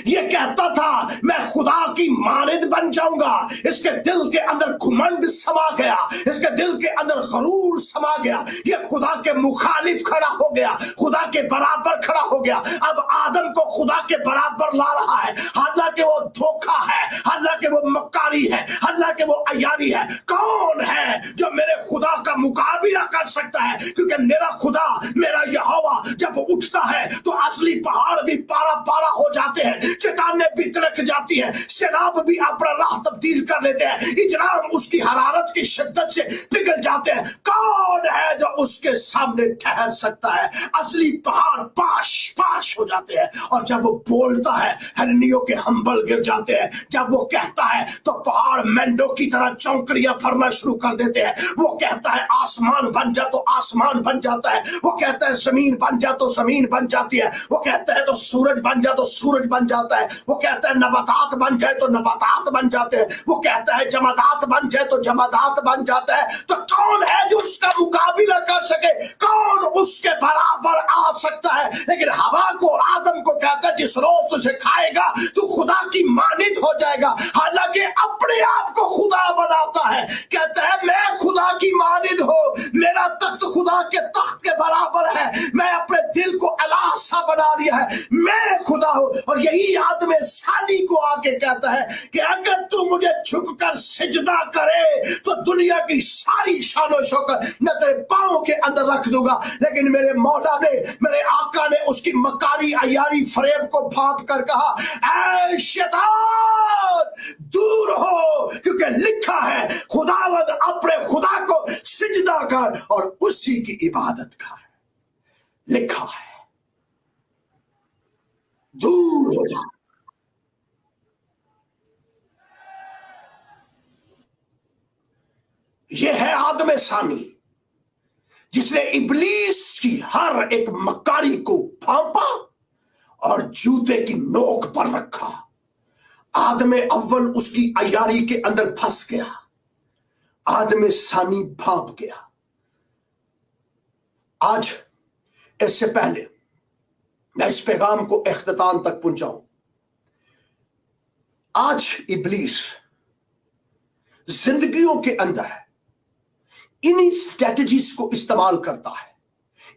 ये कहता था मैं खुदा की मानिद बन जाऊंगा। इसके दिल के अंदर घुमंड समा गया, इसके दिल के अंदर गरूर समा गया, ये खुदा के मुखालिफ खड़ा हो गया, खुदा के बराबर खड़ा हो गया। अब आदम को खुदा के बराबर ला रहा है, हालांकि वो धोखा है, हालांकि वो मक्कारी है, हालांकि वो अय्यारी है। कौन है जो मेरे खुदा का मुकाबला कर सकता है? क्योंकि मेरा खुदा, मेरा यहोवा जब उठता है तो असली पहाड़ भी पारा पारा हो जाते हैं, चट्टानें भी तिलक जाती हैं, सैलाब भी अपना राह तब्दील कर लेते हैं, इजराम उसकी हरारत की शिद्दत से पिघल जाते हैं। कौन है जो उसके सामने ठहर सकता है? असली पहाड़ पाश पाश हो जाते हैं, और जब वो बोलता है हिरनियों के हंबल गिर जाते हैं, जब वो कहता है तो पहाड़ मेंढों की तरह चौंकड़ियां फरना शुरू कर देते हैं। वो कहता है आसमान बन जा तो आसमान बन जाता है, वो कहता है जमीन बन जा तो जमीन बन जाती है, वो कहता कहते हैं तो सूरज बन जाए तो सूरज बन जाता है, वो कहते हैं नबातात बन जाए तो नबातात बन जाते हैं, वो कहता है जमादात बन जाए तो जमादात बन जाता है। तो कौन है जो उसका मुकाबला कर सके, कौन उसके बराबर आ सकता है? लेकिन हवा को और आदम को कहता है जिस रोज तुझे खाएगा तू खुदा की मानित हो जाएगा। हालांकि अपने आप को खुदा बनाता है, कहता है मैं खुदा की मानित हूं, मेरा तख्त खुदा के तख्त के बराबर है, मैं अपने दिल को अल्लाह सा बना लिया है, मैं खुदा हूं। और यही आदम सानी को आके कहता है कि अगर तू मुझे झुककर सिजदा करे तो दुनिया की सारी शान शौकत मैं तेरे पांव के अंदर रख दूंगा। लेकिन मेरे मौला ने, मेरे आका ने उसकी मकारी अयारी फरेब को फाट कर कहा, ऐ शैतान दूर हो, क्योंकि लिखा है खुदावंद अपने खुदा को सिजदा कर और उसी की इबादत कर। लिखा है दूर हो जा। यह है आदम सानी जिसने इब्लीस की हर एक मकारी को फांपा और जूते की नोक पर रखा। आदम अव्वल उसकी अयारी के अंदर फंस गया, आदम सानी भाप गया। आज इससे पहले मैं इस पैगाम को इख्तिताम तक पहुंचाऊं, आज इब्लीस जिंदगियों के अंदर इन्हीं स्ट्रेटजीज को इस्तेमाल करता है,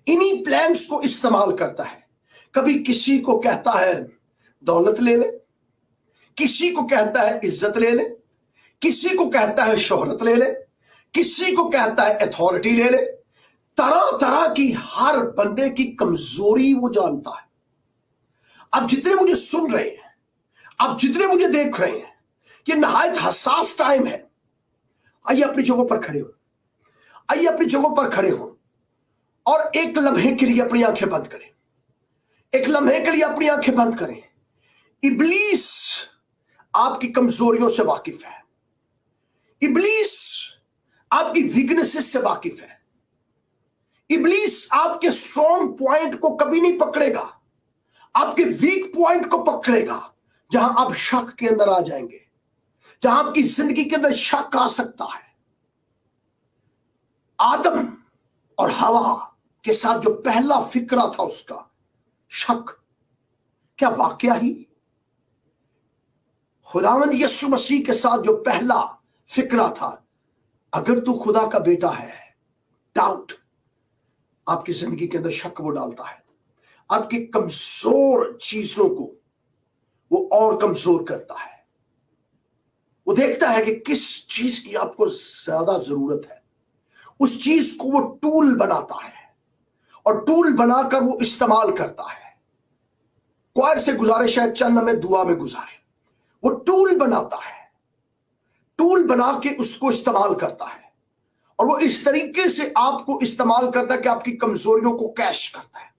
इन्हीं प्लान्स को इस्तेमाल करता है। कभी किसी को कहता है दौलत ले ले, किसी को कहता है इज्जत ले ले, किसी को कहता है शोहरत ले ले, किसी को कहता है अथॉरिटी ले ले। तरह तरह की हर बंदे की कमजोरी वो जानता है। अब जितने मुझे सुन रहे हैं, अब जितने मुझे देख रहे हैं, ये नहायत हसास टाइम है। आइए अपनी जगहों पर खड़े हो, आइए अपनी जगहों पर खड़े हो और एक लम्हे के लिए अपनी आंखें बंद करें, एक लम्हे के लिए अपनी आंखें बंद करें। इब्लीस आपकी कमजोरियों से वाकिफ है, इब्लीस आपकी वीकनेसेस से वाकिफ है। इब्लीस आपके स्ट्रॉन्ग पॉइंट को कभी नहीं पकड़ेगा, आपके वीक पॉइंट को पकड़ेगा। जहां आप शक के अंदर आ जाएंगे, जहां आपकी जिंदगी के अंदर शक आ सकता है। आदम और हवा के साथ जो पहला फिक्रा था उसका शक, क्या वाकया ही खुदावंद यीशु मसीह के साथ जो पहला फिक्रा था, अगर तू खुदा का बेटा है, डाउट आपकी जिंदगी के अंदर शक वो डालता है, आपकी कमजोर चीजों को वो और कमजोर करता है। वो देखता है कि किस चीज की आपको ज्यादा जरूरत है, उस चीज को वो टूल बनाता है और टूल बनाकर वो इस्तेमाल करता है। क्वायर से गुजारिश है, चंद हमें दुआ में गुजारे। वो टूल बनाता है, टूल बना के उसको इस्तेमाल करता है और वो इस तरीके से आपको इस्तेमाल करता है कि आपकी कमजोरियों को कैश करता है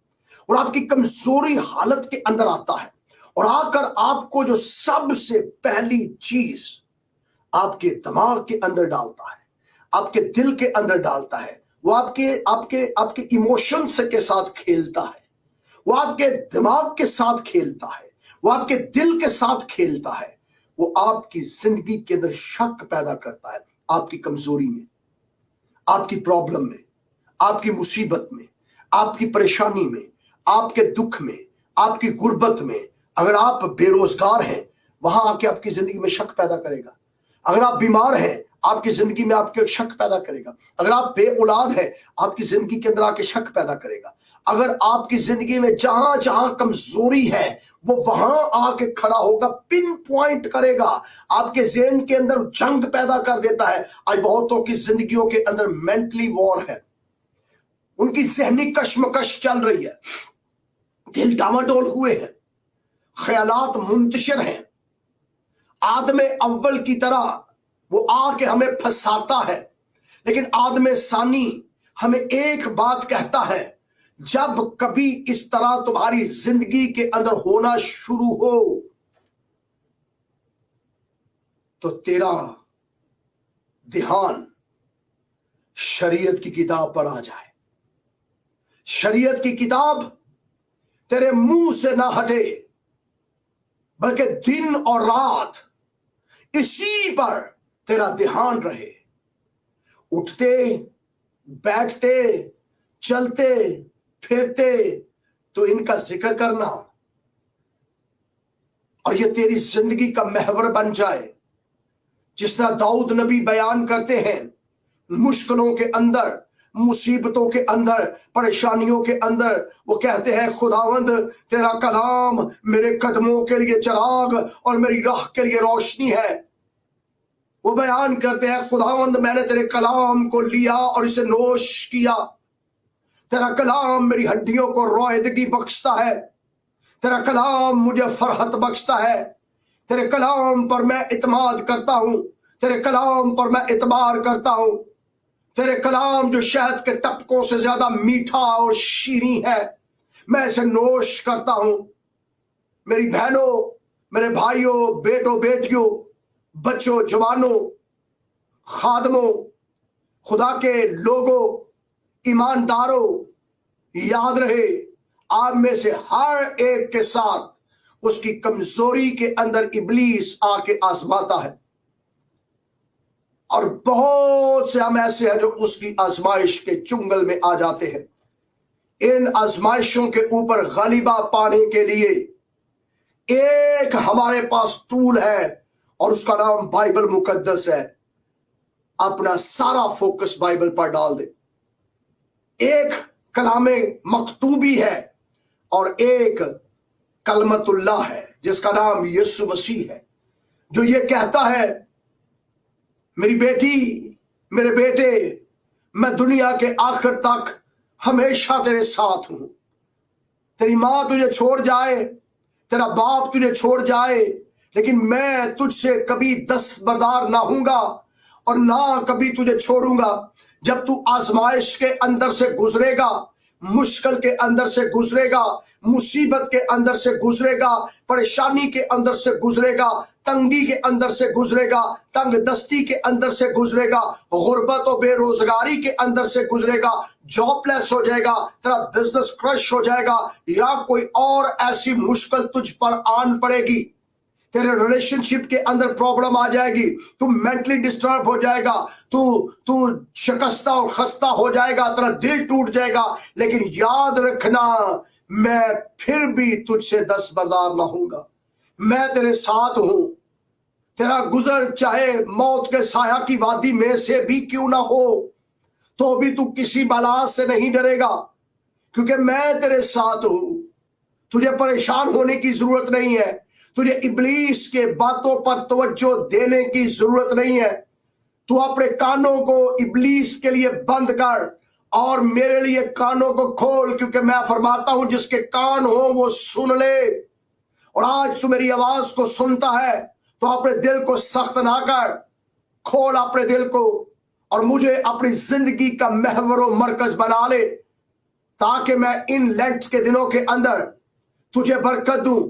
और आपकी कमजोरी हालत के अंदर आता है और आकर आपको जो सबसे पहली चीज आपके दिमाग के अंदर डालता है, आपके दिल के अंदर डालता है, वो आपके आपके आपके इमोशंस के साथ खेलता है, वो आपके दिमाग के साथ खेलता है, वो आपके दिल के साथ खेलता है। वो आपकी जिंदगी के अंदर शक पैदा करता है, आपकी कमजोरी में, आपकी प्रॉब्लम में, आपकी मुसीबत में, आपकी परेशानी में, आपके दुख में, आपकी गुर्बत में। अगर आप बेरोजगार हैं, वहां आके आपकी जिंदगी में शक पैदा करेगा। अगर आप बीमार हैं, आपकी जिंदगी में आपके शक पैदा करेगा। अगर आप बे औलाद हैं, आपकी जिंदगी के अंदर आके शक पैदा करेगा। अगर आपकी जिंदगी में जहां जहां कमजोरी है, वो वहां आके खड़ा होगा, पिन पॉइंट करेगा, आपके ज़हन के अंदर जंग पैदा कर देता है। आज बहुतों की जिंदगियों के अंदर मेंटली वॉर है, उनकी ज़हनी कश्मकश चल रही है, दिल डामाडोल हुए हैं, ख्यालात मुंतशिर हैं। आदम अव्वल की तरह वो आके हमें फंसाता है, लेकिन आदम सानी हमें एक बात कहता है, जब कभी इस तरह तुम्हारी जिंदगी के अंदर होना शुरू हो तो तेरा ध्यान शरीयत की किताब पर आ जाए। शरीयत की किताब तेरे मुंह से ना हटे, बल्कि दिन और रात इसी पर तेरा ध्यान रहे। उठते, बैठते, चलते फिरते तो इनका जिक्र करना, और ये तेरी जिंदगी का महवर बन जाए। जिस तरह दाऊद नबी बयान करते हैं, मुश्किलों के अंदर, मुसीबतों के अंदर, परेशानियों के अंदर वो कहते हैं, खुदावंद तेरा कलाम मेरे कदमों के लिए चिराग और मेरी राह के लिए रोशनी है। वो बयान करते हैं, खुदावंद मैंने तेरे कलाम को लिया और इसे नोश किया। तेरा कलाम मेरी हड्डियों को रोयदगी बख्शता है। तेरा कलाम मुझे फरहत बख्शता है। तेरे कलाम पर मैं इत्माद करता हूं। तेरे कलाम पर मैं इतबार करता हूं। तेरे कलाम जो शहद के टपकों से ज्यादा मीठा और शीरी है, मैं इसे नोश करता हूं। मेरी बहनों, मेरे भाइयों, बेटों, बेटियों, बच्चों, जवानों, खादमों, खुदा के लोगों, ईमानदारों, याद रहे, आप में से हर एक के साथ उसकी कमजोरी के अंदर इब्लीस आके आजमाता है। और बहुत से हम ऐसे हैं जो उसकी आजमाइश के चुंगल में आ जाते हैं। इन आजमाइशों के ऊपर गलिबा पाने के लिए एक हमारे पास टूल है, और उसका नाम बाइबल मुकद्दस है। अपना सारा फोकस बाइबल पर डाल दे। एक कलामे मकतूबी है और एक कलमतुल्लाह है, जिसका नाम यीशु मसीह है, जो ये कहता है, मेरी बेटी, मेरे बेटे, मैं दुनिया के आखिर तक हमेशा तेरे साथ हूं। तेरी मां तुझे छोड़ जाए, तेरा बाप तुझे छोड़ जाए, लेकिन मैं तुझसे कभी दस्तबरदार ना हूंगा और ना कभी तुझे छोड़ूंगा। जब तू आजमाइश के अंदर से गुजरेगा, मुश्किल के अंदर से गुजरेगा, मुसीबत के अंदर से गुजरेगा, परेशानी के अंदर से गुजरेगा, तंगी के अंदर से गुजरेगा, तंग दस्ती के अंदर से गुजरेगा, गुर्बत और बेरोजगारी के अंदर से गुजरेगा, जॉबलेस हो जाएगा, तेरा बिजनेस क्रश हो जाएगा, या कोई और ऐसी मुश्किल तुझ पर आन पड़ेगी, तेरे रिलेशनशिप के अंदर प्रॉब्लम आ जाएगी, तू मेंटली डिस्टर्ब हो जाएगा, तू शिकस्ता और खस्ता हो जाएगा, तेरा दिल टूट जाएगा, लेकिन याद रखना, मैं फिर भी तुझसे दस्तबरदार ना हूंगा। मैं तेरे साथ हूं। तेरा गुजर चाहे मौत के साया की वादी में से भी क्यों ना हो, तो भी तू किसी बला से नहीं डरेगा, क्योंकि मैं तेरे साथ हूं। तुझे परेशान होने की जरूरत नहीं है। तुझे इब्लीस के बातों पर तवज्जो देने की जरूरत नहीं है। तू अपने कानों को इब्लीस के लिए बंद कर और मेरे लिए कानों को खोल, क्योंकि मैं फरमाता हूं, जिसके कान हो वो सुन ले। और आज तू मेरी आवाज को सुनता है तो अपने दिल को सख्त ना कर, खोल अपने दिल को और मुझे अपनी जिंदगी का महवर और मरकज बना ले, ताकि मैं इन लेंट के दिनों के अंदर तुझे बरकत दूं,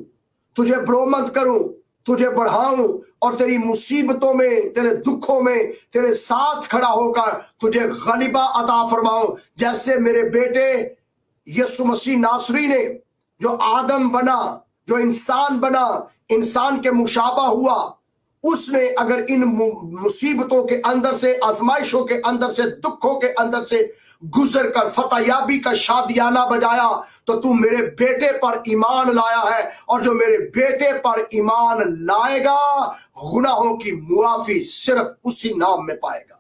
तुझे बरोमद करूं, तुझे बढ़ाऊं और तेरी मुसीबतों में, तेरे दुखों में तेरे साथ खड़ा होकर तुझे गलिबा अता फरमाऊं। जैसे मेरे बेटे यीशु मसीह नासरी ने, जो आदम बना, जो इंसान बना, इंसान के मुशाबा हुआ, उसने अगर इन मुसीबतों के अंदर से, आजमाइशों के अंदर से, दुखों के अंदर से गुजर कर फतेहयाबी का शादियाना बजाया, तो तू मेरे बेटे पर ईमान लाया है, और जो मेरे बेटे पर ईमान लाएगा गुनाहों की मुआफी सिर्फ उसी नाम में पाएगा,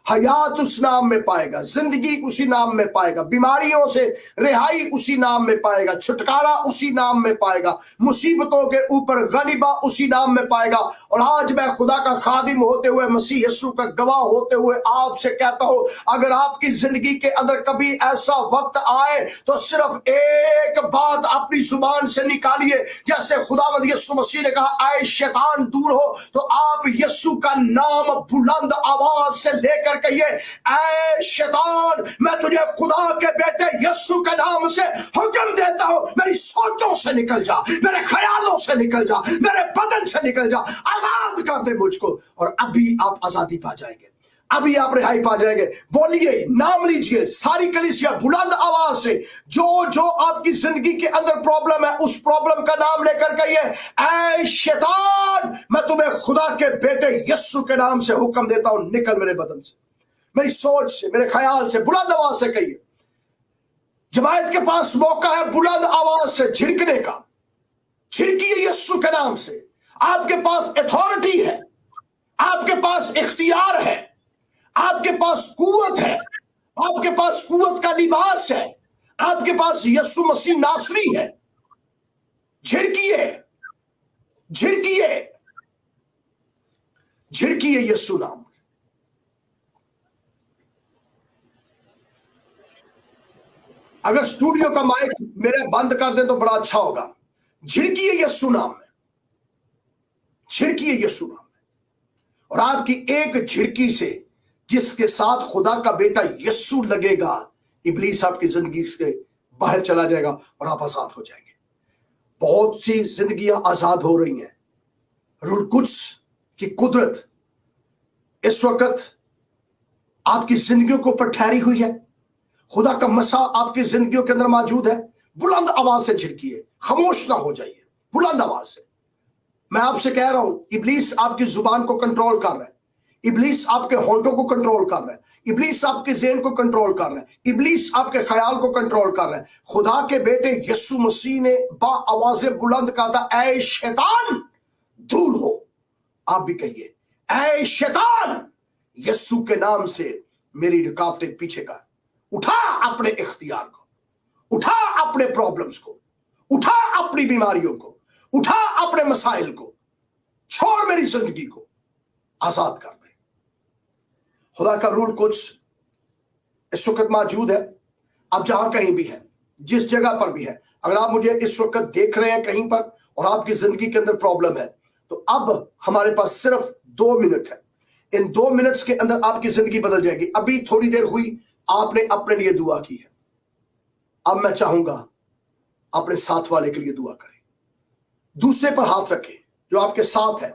हयात उस नाम में पाएगा, जिंदगी उसी नाम में पाएगा, बीमारियों से रिहाई उसी नाम में पाएगा, छुटकारा उसी नाम में पाएगा, मुसीबतों के ऊपर गलिबा उसी नाम में पाएगा। और आज मैं खुदा का खादिम होते हुए, मसीह यीशु का गवाह होते हुए आपसे कहता हूं, अगर आपकी जिंदगी के अंदर कभी ऐसा वक्त आए तो सिर्फ एक बात अपनी जुबान से निकालिए, जैसे खुदावंद यीशु मसीह ने कहा, आए शैतान दूर हो, तो आप यीशु का नाम बुलंद आवाज से लेकर कहिए, ऐ शैतान, मैं तुझे खुदा के बेटे यीशु के नाम से हुक्म देता हूं, मेरी सोचों से निकल जा, मेरे ख्यालों से निकल जा, मेरे बदन से निकल जा, आजाद कर दे मुझको। और अभी आप आजादी पा जाएंगे, अभी आप रिहाई पा जाएंगे। बोलिए, नाम लीजिए सारी कलीसिया बुलंद आवाज से, जो जो आपकी जिंदगी के अंदर प्रॉब्लम है उस प्रॉब्लम का नाम लेकर कहिए, ऐ शैतान मैं तुम्हें खुदा के बेटे यीशु के नाम से हुक्म देता हूं, निकल मेरे बदन से, मेरी सोच से, मेरे ख्याल से। बुलंद आवाज से कहिए। जमायत के पास मौका है बुलंद आवाज से झिड़कने का। झिड़किए यीशु के नाम से। आपके पास अथॉरिटी है, आपके पास इख्तियार है, आपके पास कुव्वत है, आपके पास कुव्वत का लिबास है, आपके पास यीशु मसीह नासरी है। झिड़किए, झिड़किए, झिड़किए यीशु नाम। अगर स्टूडियो का माइक मेरे बंद कर दे तो बड़ा अच्छा होगा। झिड़किए यीशु नाम में, झिड़किए यीशु नाम में। और आपकी एक झिड़की से जिसके साथ खुदा का बेटा यीशु लगेगा, इब्लीस आपकी जिंदगी से बाहर चला जाएगा और आप आजाद हो जाएंगे। बहुत सी जिंदगियां आजाद हो रही हैं। रूह कुद्स की कुदरत इस वक्त आपकी जिंदगियों को पर ठहरी हुई है। खुदा का मसा आपकी जिंदगियों के अंदर मौजूद है। बुलंद आवाज से झिड़किए, खामोश ना हो जाइए, बुलंद आवाज से। मैं आपसे कह रहा हूं, इब्लीस आपकी जुबान को कंट्रोल कर रहा है, इब्लीस आपके होंठों को कंट्रोल कर रहा है, इब्लीस आपके ज़हन को कंट्रोल कर रहा है, इब्लीस आपके ख्याल को कंट्रोल कर रहा है। खुदा के बेटे यीशु मसीह ने बा आवाज़ बुलंद कहा था, ऐ शैतान दूर हो। आप भी कहिए, ऐ शैतान यीशु के नाम से मेरी रुकावटें पीछे कर। उठा अपने इख्तियार को, उठा अपने प्रॉब्लम्स को, उठा अपनी बीमारियों को, उठा अपने मसाइल को, छोड़ मेरी जिंदगी को, आजाद कर दे। खुदा का रूल कुछ इस वक्त मौजूद है। आप जहां कहीं भी हैं, जिस जगह पर भी है, अगर आप मुझे इस वक्त देख रहे हैं कहीं पर और आपकी जिंदगी के अंदर प्रॉब्लम है, तो अब हमारे पास सिर्फ 2 मिनट है। इन 2 मिनट्स के अंदर आपकी जिंदगी बदल जाएगी। अभी थोड़ी देर हुई, आपने अपने लिए दुआ की है। अब मैं चाहूंगा अपने साथ वाले के लिए दुआ करें। दूसरे पर हाथ रखें जो आपके साथ है।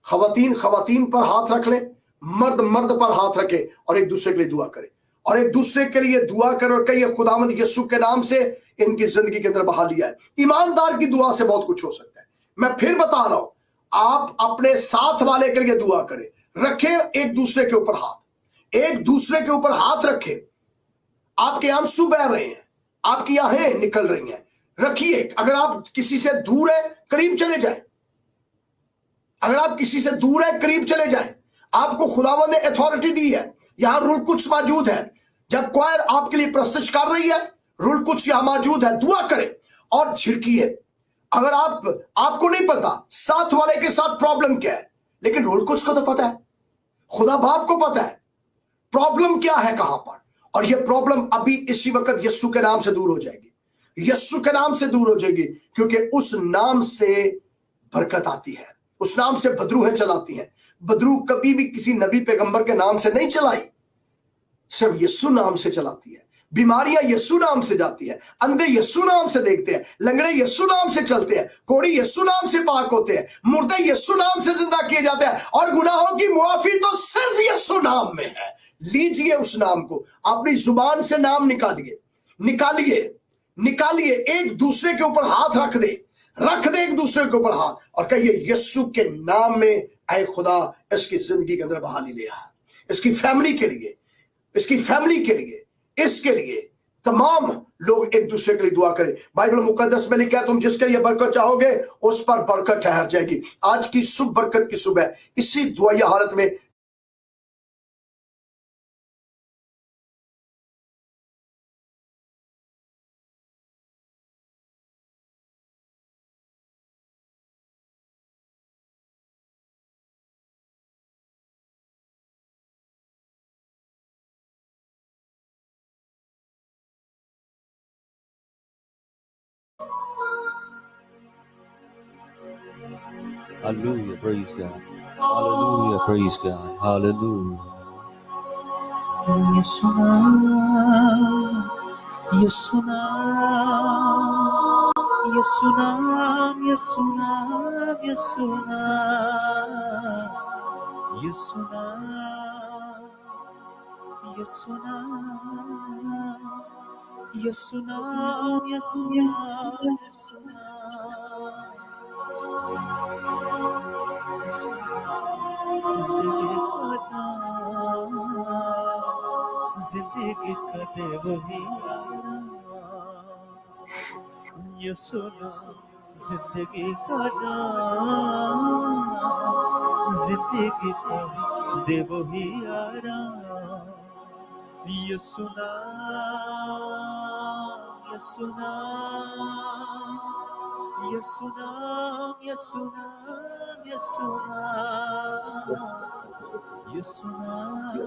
खवातीन खवातीन पर हाथ रख लें, मर्द मर्द पर हाथ रखें और एक दूसरे के लिए दुआ करें। और एक दूसरे के लिए दुआ करें और कहिए, खुदावंद यीशु के नाम से इनकी जिंदगी के अंदर बहाली आए। ईमानदार की दुआ से बहुत कुछ हो सकता है। मैं फिर बता रहा हूं, आप अपने साथ वाले के लिए दुआ करें। रखें एक दूसरे के ऊपर हाथ, एक दूसरे के ऊपर हाथ रखें। आपके आंसू बह रहे हैं, आपकी आहें निकल रही हैं, रखिए। अगर आप किसी से दूर है, करीब चले जाए। अगर आप किसी से दूर है, करीब चले जाए। आपको खुदावंद ने अथॉरिटी दी है। यहां रूह कुद्स मौजूद है। जब क्वायर आपके लिए प्रस्तुत कर रही है, रूह कुद्स यहां मौजूद है। दुआ करें और झिड़किए। अगर आपको नहीं पता साथ वाले के साथ प्रॉब्लम क्या है, लेकिन रूह कुद्स को तो पता है, खुदा बाप को पता है प्रॉब्लम क्या है, कहां पर। और ये प्रॉब्लम अभी इसी वक्त यीशु के नाम से दूर हो जाएगी। यीशु के नाम से दूर हो जाएगी, क्योंकि उस नाम से बरकत आती है, उस नाम से बदरूहें चलाती हैं। बदरू कभी भी किसी नबी पैगंबर के नाम से नहीं चलाई, सिर्फ यीशु नाम से चलाती है। बीमारियां यीशु नाम से जाती है, अंधे यीशु नाम से देखते हैं, लंगड़े यीशु नाम से चलते हैं, कोढ़ी यीशु नाम से पाक होते हैं, मुर्दे यीशु नाम से जिंदा किए जाते हैं, और गुनाहों की मुआफी तो सिर्फ यीशु नाम में है। लीजिए उस नाम को, अपनी जुबान से नाम निकालिए, निकालिए, निकालिए। एक दूसरे के ऊपर हाथ रख दे एक दूसरे के ऊपर हाथ, और कहिए, यीशु के नाम में ऐ खुदा इसकी जिंदगी के अंदर बहाली ले आ। इसकी फैमिली के लिए, इसकी फैमिली के लिए, इसके लिए तमाम लोग एक दूसरे के लिए दुआ करें। बाइबल मुकद्दस में लिखा है, तुम जिसके लिए बरकत चाहोगे उस पर बरकत ठहर जाएगी। आज की शुभ बरकत की सुबह इसी दुआया हालत में Hallelujah, praise God. Hallelujah, praise God. Hallelujah. Yesu naam, Yesu naam, Yesu naam, Yesu naam, Yesu naam, Yesu naam. یسو نام، یسو نام، یسو نام، یسو نام، زندگی کا نام، زندگی کا دے وہی آرام، یسو نام، زندگی کا نام، زندگی کا دے وہی آرام، یسو نام، یسو نام، یسو نام، یسو نام، یسو نام، یسو نام،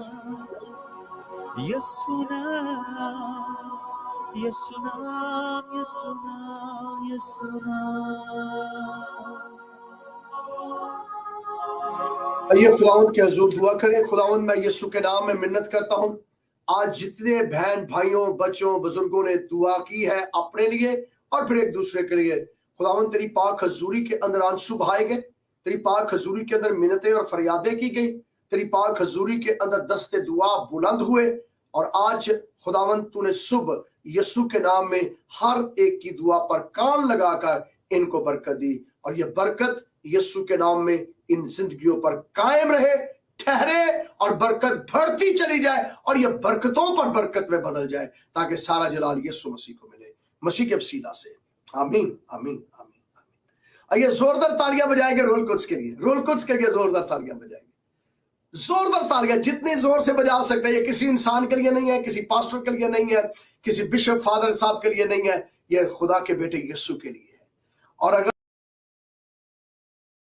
یسو نام، یسو نام، یسو نام، یسو نام۔ آئیے خداوند کے حضور دعا کریں۔ خداوند میں یسوع کے نام میں منت کرتا ہوں، آج جتنے بہن بھائیوں بچوں بزرگوں نے دعا کی ہے اپنے لیے اور پھر ایک دوسرے کے لیے، خداوند تیری پاک حضوری کے اندر آنسو بہائے گئے، تیری پاک حضوری کے اندر منتیں اور فریادیں کی گئی، تیری پاک حضوری کے اندر دست دعا بلند ہوئے، اور آج خداوند تو نے صبح یسوع کے نام میں ہر ایک کی دعا پر کان لگا کر ان کو برکت دی، اور یہ برکت یسوع کے نام میں ان زندگیوں پر قائم رہے، ٹھہرے، اور برکت بڑھتی چلی جائے، اور یہ برکتوں پر برکت میں بدل جائے، تاکہ سارا جلال یسوع مسیح کو ملے، مسیح کے وسیلہ سے، آمین آمین آمین آمین۔ آئیے زوردار تالیاں بجائیں گے رول قدس کے لیے، رول قدس کے لیے زوردار تالیاں بجائیں گے، زوردار تالیاں جتنی زور سے بجا سکتے ہیں۔ یہ کسی انسان کے لیے نہیں ہے، کسی پاسٹر کے لیے نہیں ہے، کسی بشپ فادر صاحب کے لیے نہیں ہے، یہ خدا کے بیٹے یسوع کے لیے ہے۔ اور اگر